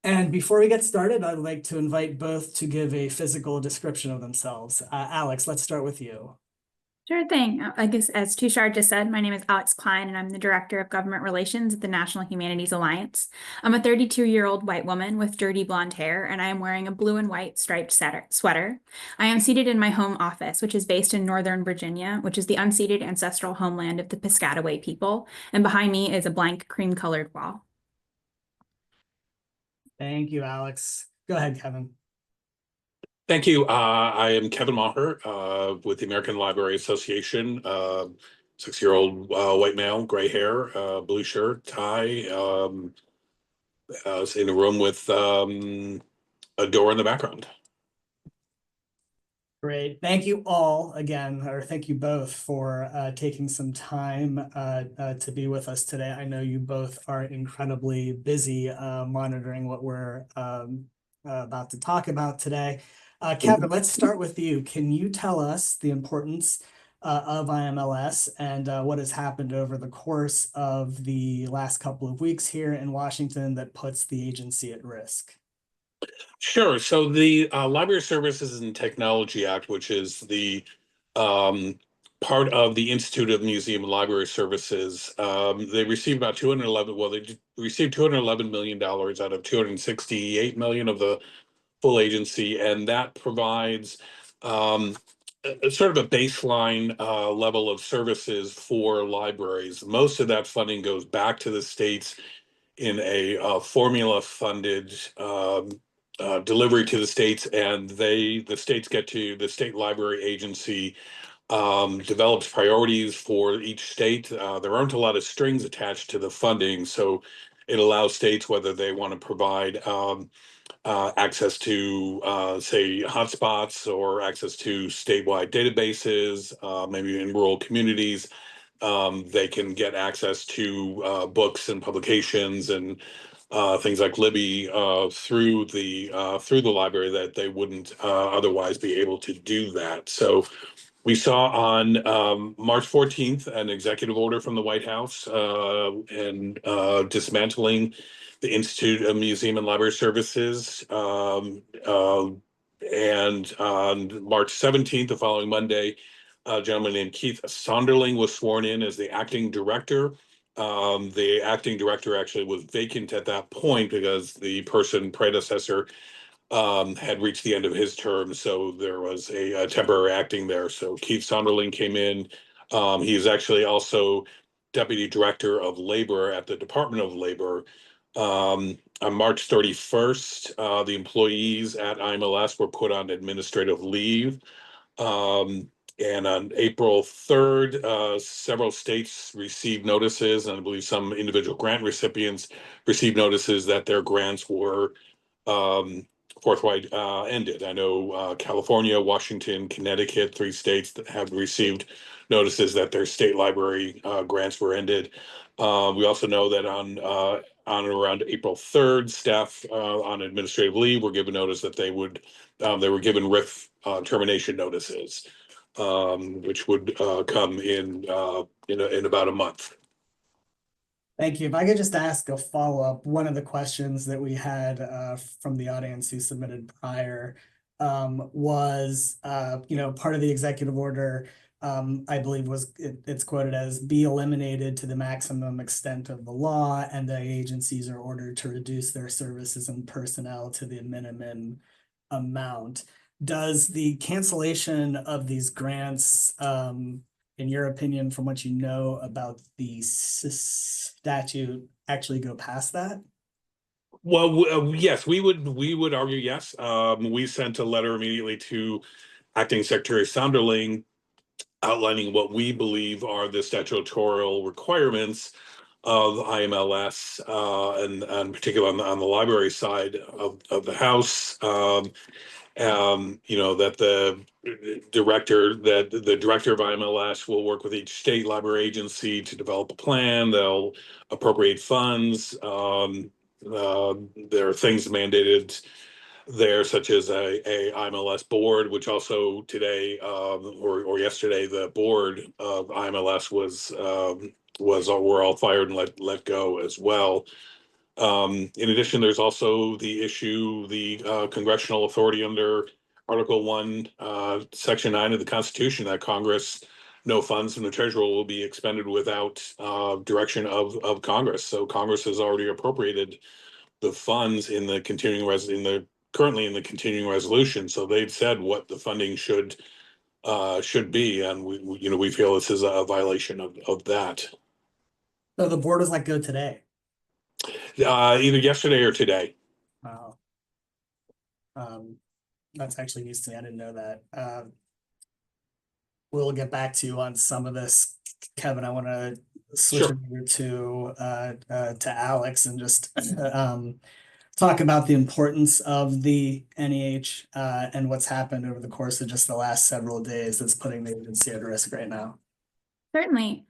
And before we get started, I'd like to invite both to give a physical description of themselves. Alex, let's start with you. Sure thing. I guess as Tushar just said, my name is Alex Klein and I'm the Director of Government Relations at the National Humanities Alliance. I'm a 32-year-old white woman with dirty blonde hair and I am wearing a blue and white striped sweater. I am seated in my home office, which is based in Northern Virginia, which is the unceded ancestral homeland of the Piscataway people. And behind me is a blank cream-colored wall. Thank you, Alex. Go ahead, Kevin. Thank you. I am Kevin Maher with the American Library Association. 6-year-old white male, gray hair, blue shirt, tie, in a room with a door in the background. Great. Thank you all again, or thank you both for taking some time to be with us today. I know you both are incredibly busy monitoring what we're about to talk about today. Kevin, let's start with you. Can you tell us the importance of IMLS and what has happened over the course of the last couple of weeks here in Washington that puts the agency at risk? Sure. So the Library Services and Technology Act, which is the part of the Institute of Museum and Library Services. They received about 211, well, they received $211 million out of 268 million of the full agency, and that provides sort of a baseline level of services for libraries. Most of that funding goes back to the states in a formula funded delivery to the states, and the states get to, the state library agency develops priorities for each state. There aren't a lot of strings attached to the funding, so it allows states, whether they want to provide access to, say, hotspots or access to statewide databases, maybe in rural communities. They can get access to books and publications and things like Libby through the library that they wouldn't otherwise be able to do that. So we saw on March 14th an executive order from the White House and dismantling the Institute of Museum and Library Services. And on March 17th, the following Monday, a gentleman named Keith Sonderling was sworn in as the acting director. The acting director actually was vacant at that point because the predecessor had reached the end of his term, so there was a temporary acting there. So Keith Sonderling came in. He is actually also Deputy Director of Labor at the Department of Labor. On March 31st, the employees at IMLS were put on administrative leave. And on April 3rd, several states received notices, and I believe some individual grant recipients received notices that their grants were forthright ended. I know California, Washington, Connecticut, 3 states that have received notices that their state library grants were ended. We also know that on and around April 3rd, staff on administrative leave were given notice that they were given RIF termination notices, which would come in about a month. Thank you. If I could just ask a follow-up, one of the questions that we had from the audience who submitted prior was, part of the executive order, I believe it's quoted as be eliminated to the maximum extent of the law, and the agencies are ordered to reduce their services and personnel to the minimum amount. Does the cancellation of these grants, in your opinion, from what you know about the statute, actually go past that? Well, yes, we would argue yes. We sent a letter immediately to Acting Secretary Sonderling outlining what we believe are the statutory requirements of IMLS, and particularly on the library side of the House. That the director of IMLS will work with each state library agency to develop a plan. They'll appropriate funds. There are things mandated there, such as a IMLS board, which also today or yesterday, the board of IMLS were all fired and let go as well. In addition, there's also the issue, the congressional authority under Article 1, Section 9 of the Constitution, that Congress, no funds from the Treasurer will be expended without direction of Congress. So Congress has already appropriated the funds currently in the continuing resolution. So they've said what the funding should be, and we feel this is a violation of that. So the board was let go today. Either yesterday or today. Wow. That's actually news to me. I didn't know that. We'll get back to you on some of this, Kevin. I want to switch Sure. over to Alex and just talk about the importance of the NEH and what's happened over the course of just the last several days that's putting the agency at risk right now. Certainly.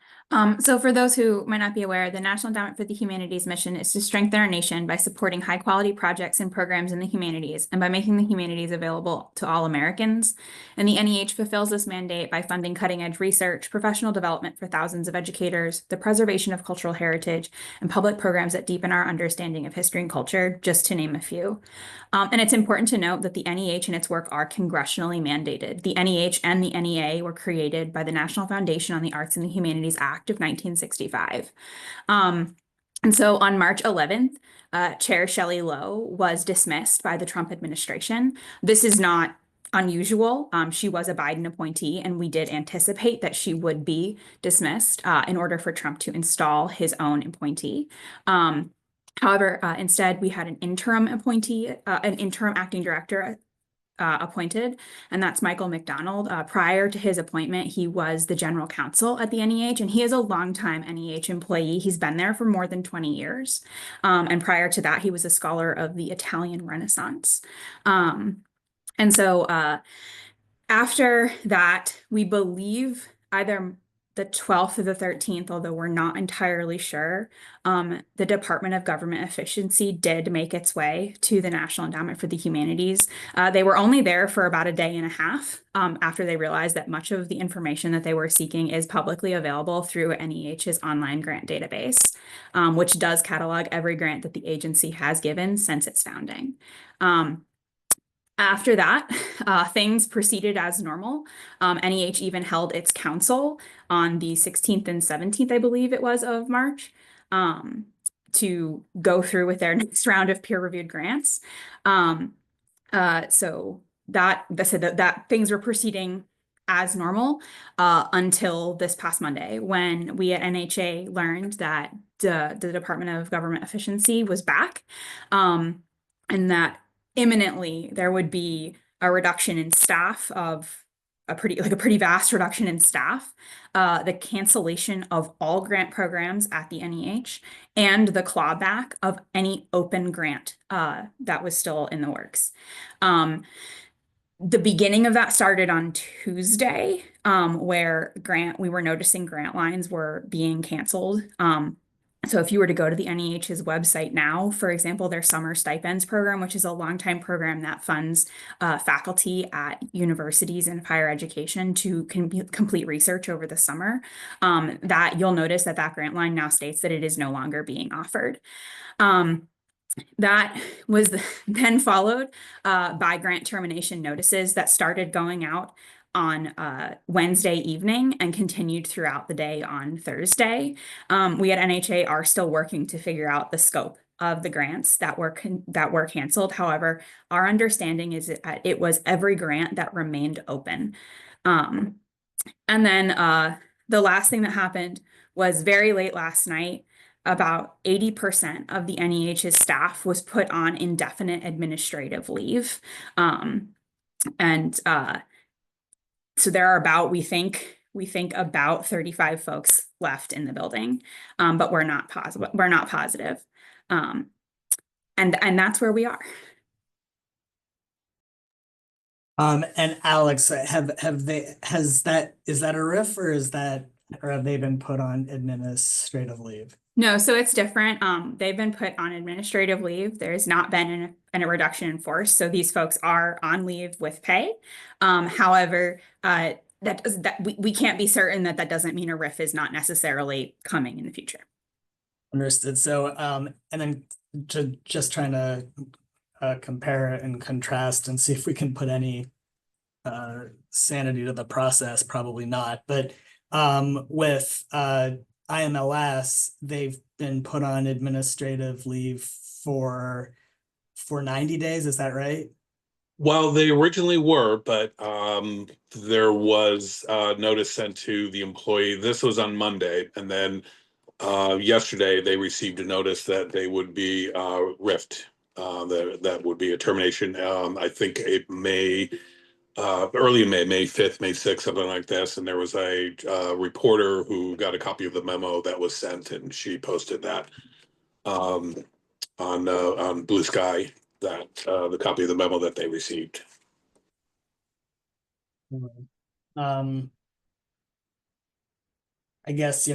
So for those who might not be aware, the National Endowment for the Humanities mission is to strengthen our nation by supporting high quality projects and programs in the humanities and by making the humanities available to all Americans. And the NEH fulfills this mandate by funding cutting edge research, professional development for thousands of educators, the preservation of cultural heritage, and public programs that deepen our understanding of history and culture, just to name a few. And it's important to note that the NEH and its work are congressionally mandated. The NEH and the NEA were created by the National Foundation on the Arts and the Humanities Act of 1965. And so on March 11th, Chair Shelley Lowe was dismissed by the Trump administration. This is not unusual. She was a Biden appointee, and we did anticipate that she would be dismissed in order for Trump to install his own appointee. However, instead, we had an interim appointee, an interim acting director appointed, and that's Michael McDonald. Prior to his appointment, he was the general counsel at the NEH, and he is a longtime NEH employee. He's been there for more than 20 years. And prior to that, he was a scholar of the Italian Renaissance. And so after that, we believe either the 12th or the 13th, although we're not entirely sure, the Department of Government Efficiency did make its way to the National Endowment for the Humanities. They were only there for about a day and a half after they realized that much of the information that they were seeking is publicly available through NEH's online grant database, which does catalog every grant that the agency has given since its founding. After that, things proceeded as normal. NEH even held its council on the 16th and 17th, I believe it was, of March, to go through with their next round of peer-reviewed grants. So that things were proceeding as normal until this past Monday, when we at NHA learned that the Department of Government Efficiency was back, and that imminently there would be a reduction in staff of a pretty vast reduction in staff, the cancellation of all grant programs at the NEH, and the clawback of any open grant that was still in the works. The beginning of that started on Tuesday, where we were noticing grant lines were being canceled. So if you were to go to the NEH's website now, for example, their summer stipends program, which is a longtime program that funds faculty at universities and higher education to complete research over the summer, that you'll notice that grant line now states that it is no longer being offered. That was then followed by grant termination notices that started going out on Wednesday evening and continued throughout the day on Thursday. We at NHA are still working to figure out the scope of the grants that were canceled. However, our understanding is that it was every grant that remained open. And then the last thing that happened was very late last night. About 80% of the NEH's staff was put on indefinite administrative leave. So there are we think about 35 folks left in the building, but we're not positive. And that's where we are. And Alex, is that a RIF, or have they been put on administrative leave? No, so it's different. They've been put on administrative leave. There's not been a reduction in force. So these folks are on leave with pay. However, we can't be certain that doesn't mean a RIF is not necessarily coming in the future. Understood. So, and then just trying to compare and contrast and see if we can put any sanity to the process, probably not. But with IMLS, they've been put on administrative leave for 90 days. Is that right? Well, they originally were, but there was a notice sent to the employee. This was on Monday, and then yesterday they received a notice that they would be RIFed. That would be a termination. I think it early in May 5th, May 6th, something like this. And there was a reporter who got a copy of the memo that was sent, and she posted that on Blue Sky, that the copy of the memo that they received. I guess,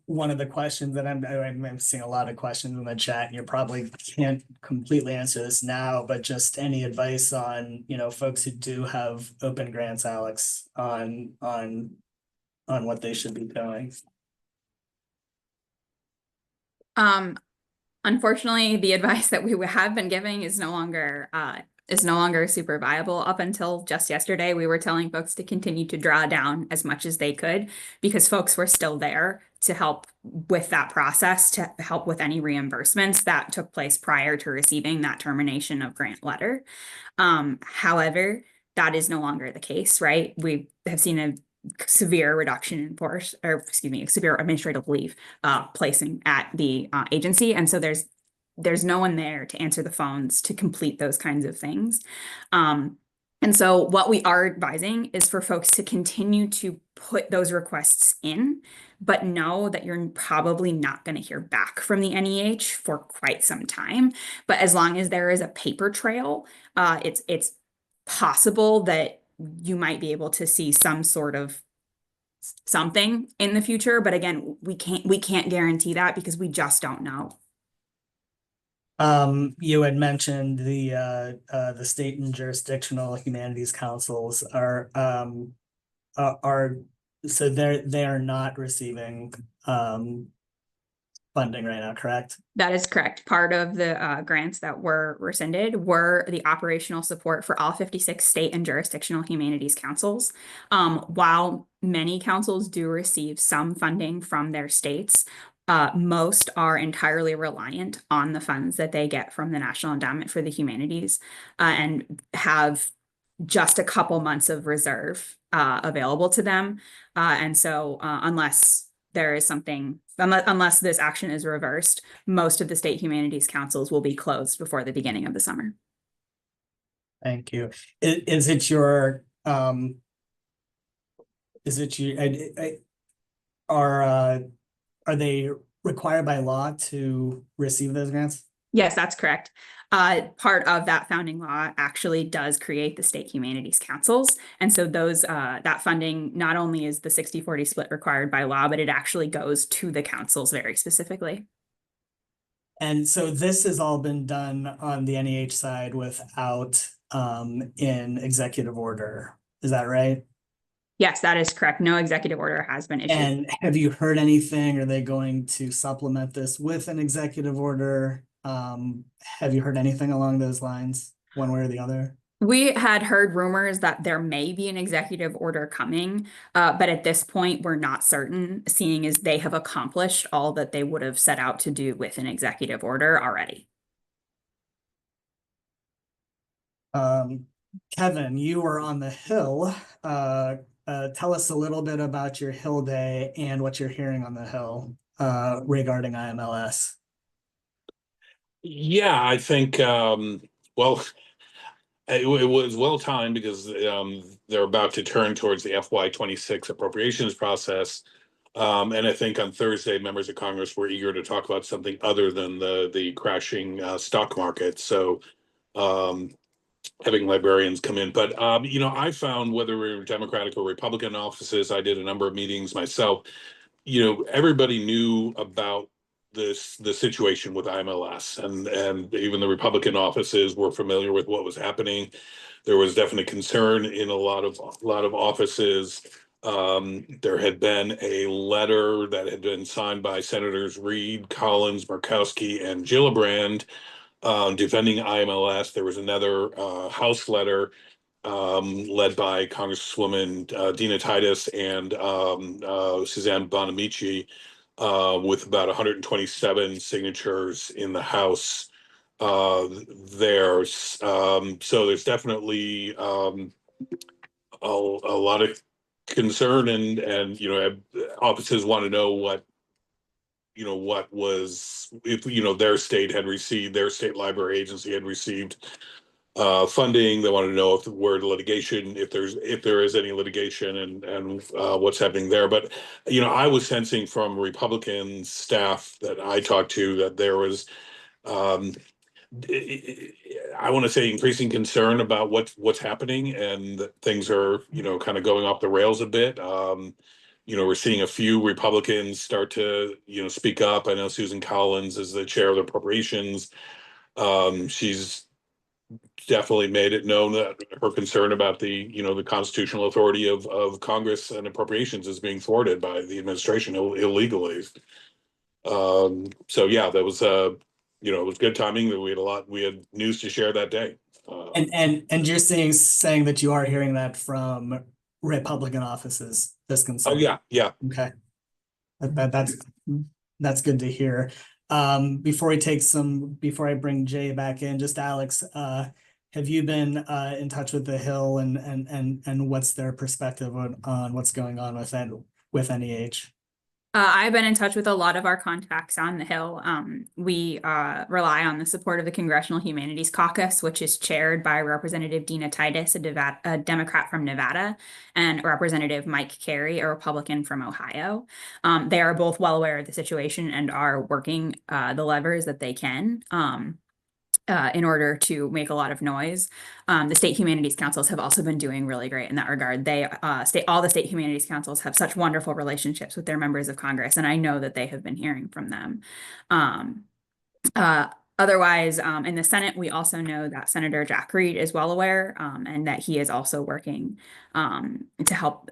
one of the questions that I'm seeing a lot of questions in the chat, and you probably can't completely answer this now, but just any advice on, folks who do have open grants, Alex, on what they should be doing. Unfortunately, the advice that we have been giving is no longer super viable. Up until just yesterday, we were telling folks to continue to draw down as much as they could because folks were still there to help with that process, to help with any reimbursements that took place prior to receiving that termination of grant letter. However, that is no longer the case, right? We have seen a severe reduction in force, or excuse me, severe administrative leave placing at the agency. And so there's no one there to answer the phones to complete those kinds of things. And so what we are advising is for folks to continue to put those requests in, but know that you're probably not going to hear back from the NEH for quite some time. But as long as there is a paper trail, it's possible that you might be able to see some sort of something in the future. But again, we can't guarantee that because we just don't know. You had mentioned the state and jurisdictional humanities councils are so they are not receiving funding right now, correct? That is correct. Part of the grants that were rescinded were the operational support for all 56 state and jurisdictional humanities councils. While many councils do receive some funding from their states, most are entirely reliant on the funds that they get from the National Endowment for the Humanities and have just a couple months of reserve available to them. And so unless there is something, unless this action is reversed, most of the state humanities councils will be closed before the beginning of the summer. Thank you. Is it your are they required by law to receive those grants? Yes, that's correct. Part of that founding law actually does create the state humanities councils. And so those that funding not only is the 60-40 split required by law, but it actually goes to the councils very specifically. And so this has all been done on the NEH side without in executive order. Is that right? Yes, that is correct. No executive order has been issued. And have you heard anything? Are they going to supplement this with an executive order? Have you heard anything along those lines, one way or the other? We had heard rumors that there may be an executive order coming, but at this point, we're not certain, seeing as they have accomplished all that they would have set out to do with an executive order already. Kevin, you were on the Hill. Tell us a little bit about your Hill Day and what you're hearing on the Hill regarding IMLS. Yeah, I think, well, it was well timed because they're about to turn towards the FY26 appropriations process. And I think on Thursday, members of Congress were eager to talk about something other than the crashing stock market. So having librarians come in. But, I found whether we were Democratic or Republican offices, I did a number of meetings myself, everybody knew about the situation with IMLS, and even the Republican offices were familiar with what was happening. There was definitely concern in a lot of offices. There had been a letter that had been signed by Senators Reid, Collins, Murkowski, and Gillibrand defending IMLS. There was another House letter led by Congresswoman Dina Titus and Suzanne Bonamici with about 127 signatures in the House there. So there's definitely a lot of concern, and offices want to know what was, if their state library agency had received funding. They want to know if the word litigation, if there is any litigation, and what's happening there. But I was sensing from Republican staff that I talked to that there was I want to say increasing concern about what's happening, and that things are kind of going off the rails a bit. we're seeing a few Republicans start to, speak up. I know Susan Collins is the chair of the appropriations. She's definitely made it known that her concern about the constitutional authority of Congress and appropriations is being thwarted by the administration illegally. So yeah, that was it was good timing that we had news to share that day. And you're saying that you are hearing that from Republican offices, this concern? Oh yeah. Okay. That's good to hear. Before I bring Jay back in, just Alex, have you been in touch with the Hill and what's their perspective on what's going on with NEH? I've been in touch with a lot of our contacts on the Hill. We rely on the support of the Congressional Humanities Caucus, which is chaired by Representative Dina Titus, a Democrat from Nevada, and Representative Mike Carey, a Republican from Ohio. They are both well aware of the situation and are working the levers that they can in order to make a lot of noise. The state humanities councils have also been doing really great in that regard. All the state humanities councils have such wonderful relationships with their members of Congress, and I know that they have been hearing from them. Otherwise, in the Senate, we also know that Senator Jack Reed is well aware, and that he is also working to help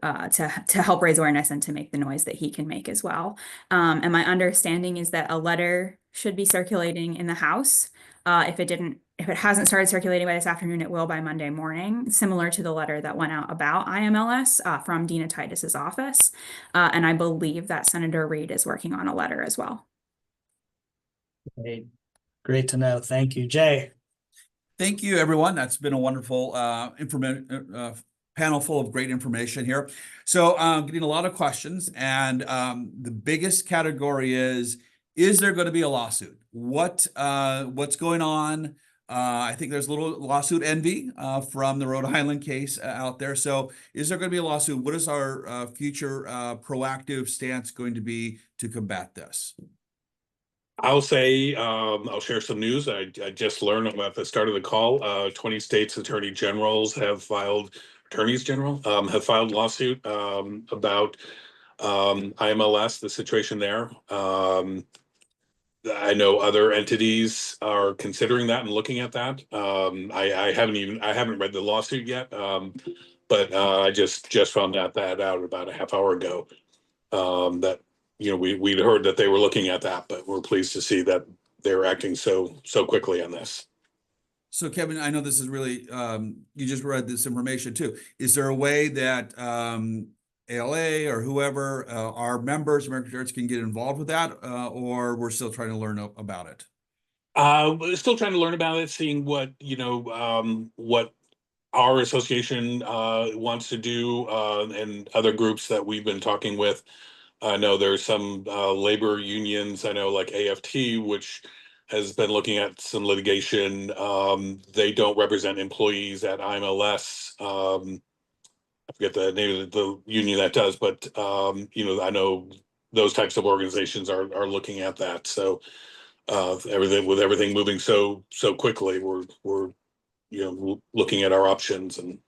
raise awareness and to make the noise that he can make as well. And my understanding is that a letter should be circulating in the House. If it hasn't started circulating by this afternoon, it will by Monday morning, similar to the letter that went out about IMLS from Dina Titus's office. And I believe that Senator Reed is working on a letter as well. Great to know. Thank you, Jay. Thank you, everyone. That's been a wonderful panel full of great information here. So getting a lot of questions, and the biggest category is there going to be a lawsuit? What's going on? I think there's a little lawsuit envy from the Rhode Island case out there. So is there going to be a lawsuit? What is our future proactive stance going to be to combat this? I'll say, I'll share some news. I just learned about the start of the call. 20 states attorneys general have filed lawsuit about IMLS, the situation there. I know other entities are considering that and looking at that. I haven't read the lawsuit yet, but I just found that out about a half hour ago. That we'd heard that they were looking at that, but we're pleased to see that they're acting so quickly on this. So Kevin, I know this is really, you just read this information too. Is there a way that ALA or whoever, our members, American Church, can get involved with that, or we're still trying to learn about it? We're still trying to learn about it, seeing what our association wants to do, and other groups that we've been talking with. I know there's some labor unions, I know like AFT, which has been looking at some litigation. They don't represent employees at IMLS. I forget the name of the union that does, but I know those types of organizations are looking at that. So everything moving so quickly, we're looking at our options. And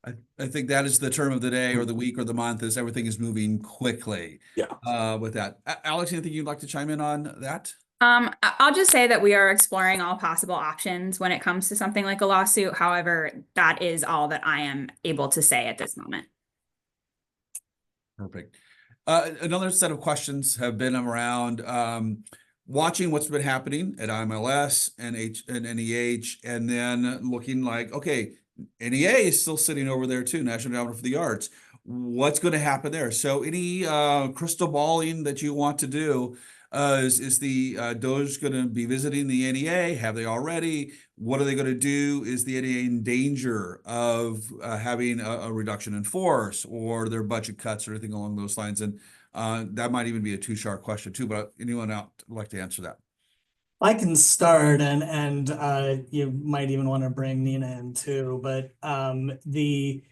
I think that is the term of the day or the week or the month, is everything is moving quickly. Yeah. With that, Alex, anything you'd like to chime in on that? I'll just say that we are exploring all possible options when it comes to something like a lawsuit. However, that is all that I am able to say at this moment. Perfect. Another set of questions have been around watching what's been happening at IMLS and NEH, and then looking like, okay, NEA is still sitting over there too, National Endowment for the Arts. What's going to happen there? So any crystal balling that you want to do, is the DOJ going to be visiting the NEA? Have they already? What are they going to do? Is the NEA in danger of having a reduction in force or their budget cuts or anything along those lines? And that might even be a two-sharp question too, but anyone out would like to answer that? I can start, and you might even want to bring Nina in too, but the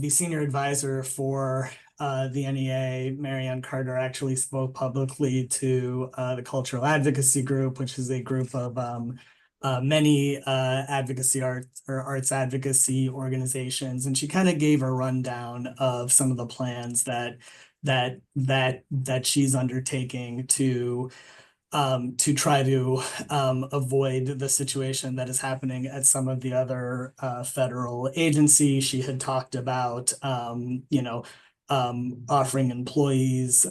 senior advisor for the NEA, Marianne Carter, actually spoke publicly to the Cultural Advocacy Group, which is a group of many advocacy arts advocacy organizations, and she kind of gave a rundown of some of the plans that she's undertaking to try to avoid the situation that is happening at some of the other federal agencies. She had talked about offering employees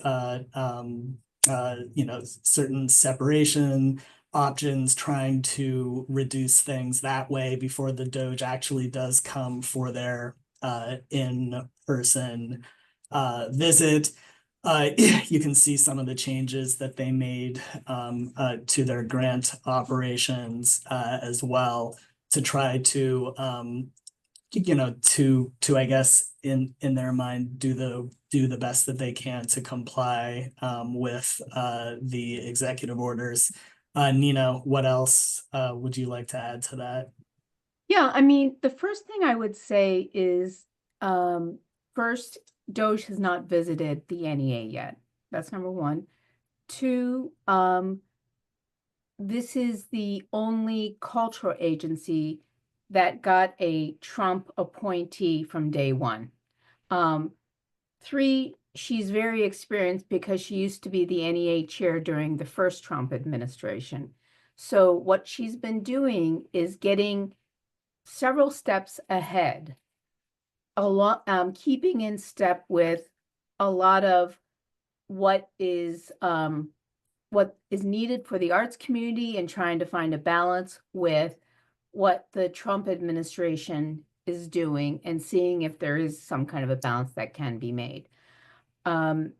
certain separation options, trying to reduce things that way before the Doge actually does come for their in-person visit. You can see some of the changes that they made to their grant operations as well, to try to I guess in their mind do the best that they can to comply with the executive orders. Nina, what else would you like to add to that? Yeah, I mean, the first thing I would say is, first, Doge has not visited the NEA yet. That's number one. Two, this is the only cultural agency that got a Trump appointee from day one. Three, she's very experienced because she used to be the NEA chair during the first Trump administration. So what she's been doing is getting several steps ahead, keeping in step with a lot of what is needed for the arts community, and trying to find a balance with what the Trump administration is doing, and seeing if there is some kind of a balance that can be made. The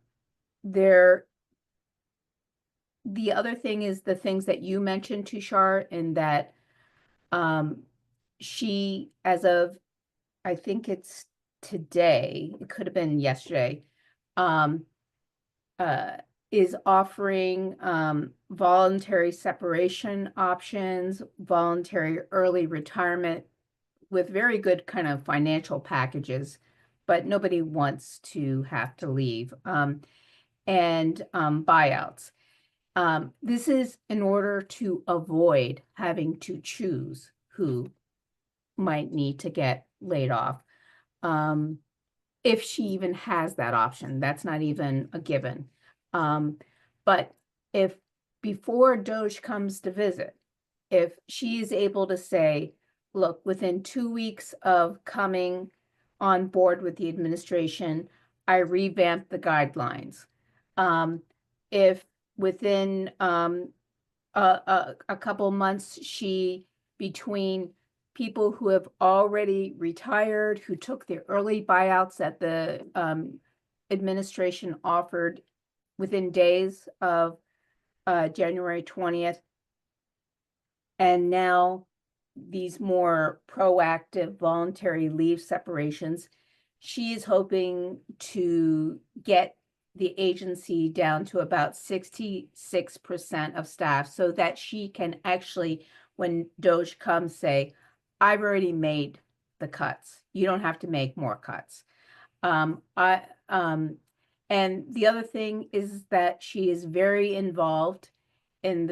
other thing is the things that you mentioned, Tushar, in that she, as of, I think it's today, it could have been yesterday, is offering voluntary separation options, voluntary early retirement, with very good kind of financial packages, but nobody wants to have to leave, and buyouts. This is in order to avoid having to choose who might need to get laid off. If she even has that option, that's not even a given. But if before Doge comes to visit, if she is able to say, look, within 2 weeks of coming on board with the administration, I revamped the guidelines. If within a couple months, between people who have already retired, who took the early buyouts that the administration offered within days of January 20th, and now these more proactive voluntary leave separations, she is hoping to get the agency down to about 66% of staff, so that she can actually, when Doge comes, say, I've already made the cuts. You don't have to make more cuts. And the other thing is that she is very involved in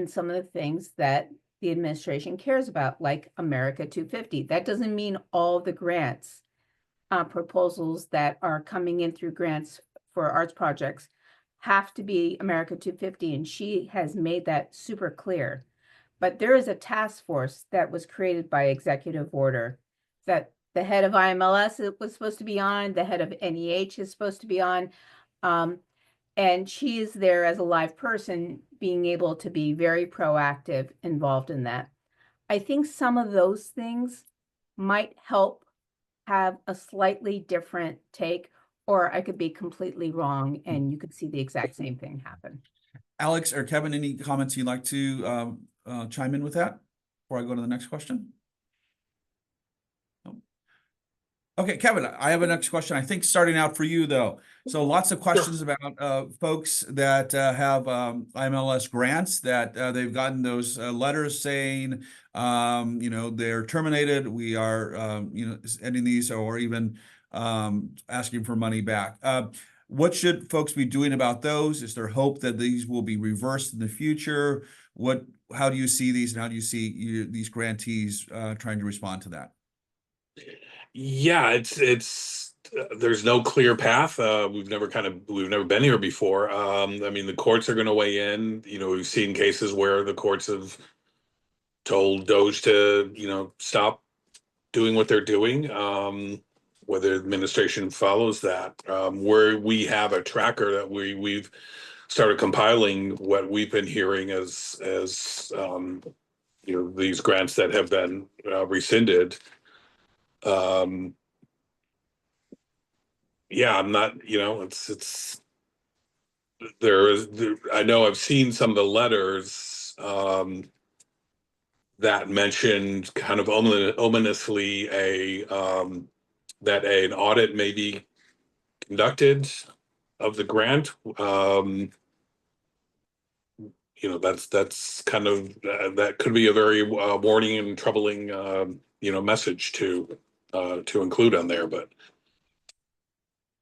some of the things that the administration cares about, like America 250. That doesn't mean all the grants, proposals that are coming in through grants for arts projects have to be America 250, and she has made that super clear. But there is a task force that was created by executive order that the head of IMLS was supposed to be on, the head of NEH is supposed to be on, and she is there as a live person, being able to be very proactive, involved in that. I think some of those things might help have a slightly different take, or I could be completely wrong and you could see the exact same thing happen. Alex or Kevin, any comments you'd like to chime in with that before I go to the next question? No. Okay, Kevin, I have a next question. I think starting out for you though. So lots of questions about folks that have IMLS grants that they've gotten those letters saying, they're terminated. We are, ending these, or even asking for money back. What should folks be doing about those? Is there hope that these will be reversed in the future? how do you see these, and how do you see these grantees trying to respond to that? Yeah, it's there's no clear path. We've never been here before. I mean, the courts are going to weigh in. You know, we've seen cases where the courts have told Doge to, stop doing what they're doing. Whether administration follows that, where we have a tracker that we've started compiling what we've been hearing as these grants that have been rescinded. Yeah, I'm not, I know I've seen some of the letters that mentioned kind of ominously that an audit may be conducted of the grant. That's kind of that could be a very warning and troubling message to include on there. But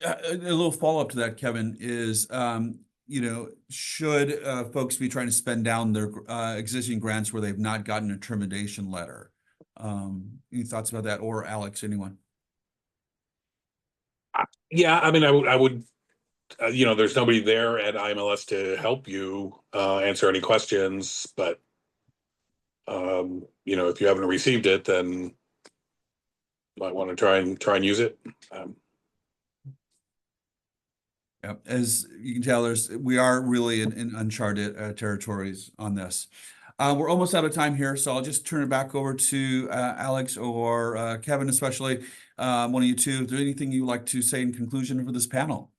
A little follow-up to that, Kevin, is should folks be trying to spend down their existing grants where they've not gotten a termination letter? Any thoughts about that, or Alex, anyone? Yeah, I mean, I would there's nobody there at IMLS to help you answer any questions, but if you haven't received it, then you might want to try and use it. Yep. As you can tell, we are really in uncharted territories on this. We're almost out of time here, so I'll just turn it back over to Alex or Kevin, especially one of you two. Is there anything you'd like to say in conclusion for this panel?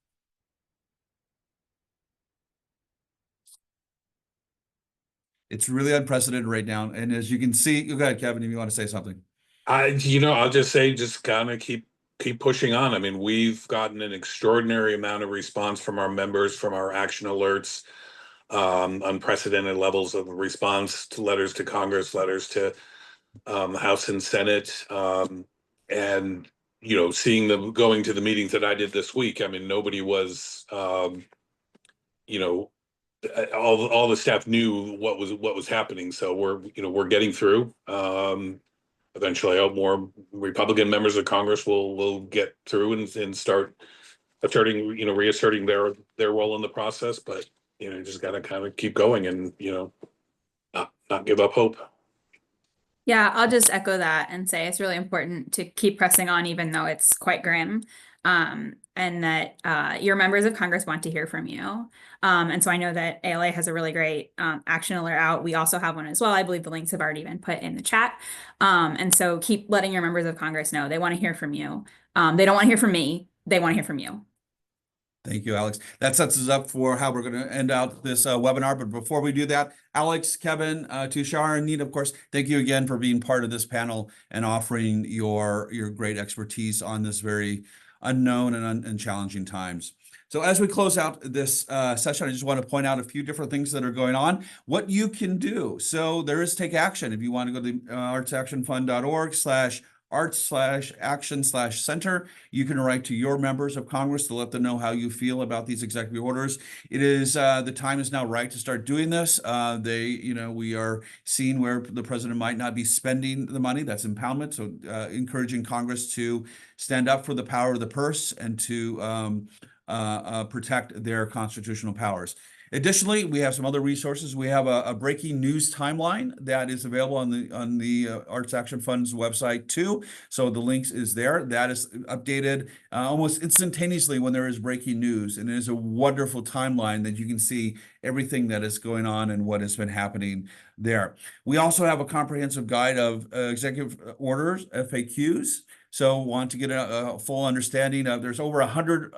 It's really unprecedented right now, and as you can see, go ahead, Kevin, if you want to say something. I'll just say, just kind of keep pushing on. I mean, we've gotten an extraordinary amount of response from our members, from our action alerts, unprecedented levels of response to letters to Congress, letters to House and Senate, and seeing them going to the meetings that I did this week. I mean, nobody was, all the staff knew what was happening. So we're getting through. Eventually, I hope more Republican members of Congress will get through and start reasserting their role in the process. But you just got to kind of keep going and not give up hope. Yeah, I'll just echo that and say it's really important to keep pressing on, even though it's quite grim. And that your members of Congress want to hear from you. And so I know that ALA has a really great action alert out. We also have one as well. I believe the links have already been put in the chat. And so keep letting your members of Congress know they want to hear from you. They don't want to hear from me. They want to hear from you. Thank you, Alex. That sets us up for how we're going to end out this webinar. But before we do that, Alex, Kevin, Tushar, and Nina, of course, thank you again for being part of this panel and offering your great expertise on this very unknown and challenging times. So as we close out this session, I just want to point out a few different things that are going on, what you can do. So there is Take Action. If you want to go to artsactionfund.org/arts/action/center, you can write to your members of Congress to let them know how you feel about these executive orders. It is the time is now right to start doing this. We are seeing where the president might not be spending the money. That's impoundment. So encouraging Congress to stand up for the power of the purse and to protect their constitutional powers. Additionally, we have some other resources. We have a breaking news timeline that is available on the Arts Action Fund's website too. So the links is there. That is updated almost instantaneously when there is breaking news, and it is a wonderful timeline that you can see everything that is going on and what has been happening there. We also have a comprehensive guide of executive orders, FAQs. So want to get a full understanding of, there's over 100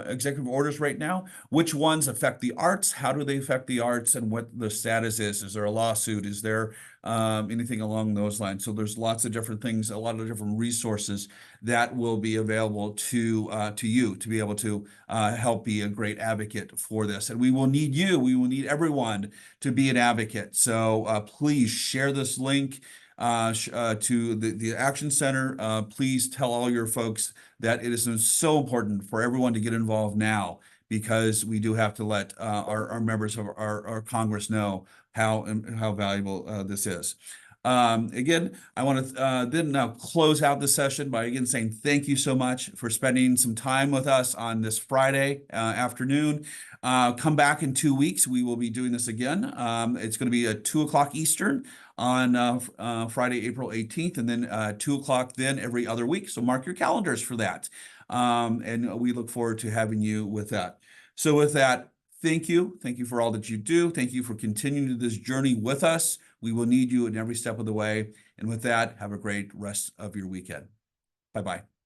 executive orders right now. Which ones affect the arts? How do they affect the arts, and what the status is? Is there a lawsuit? Is there anything along those lines? So there's lots of different things, a lot of different resources that will be available to you to be able to help be a great advocate for this. And we will need you. We will need everyone to be an advocate. So please share this link to the Action Center. Please tell all your folks that it is so important for everyone to get involved now, because we do have to let our members of our Congress know how valuable this is. Again, I want to then now close out the session by again saying thank you so much for spending some time with us on this Friday afternoon. Come back in 2 weeks. We will be doing this again. It's going to be at 2 o'clock Eastern on Friday, April 18th, and then 2 o'clock then every other week. So mark your calendars for that. And we look forward to having you with that. So with that, thank you. Thank you for all that you do. Thank you for continuing this journey with us. We will need you in every step of the way. And with that, have a great rest of your weekend. Bye-bye.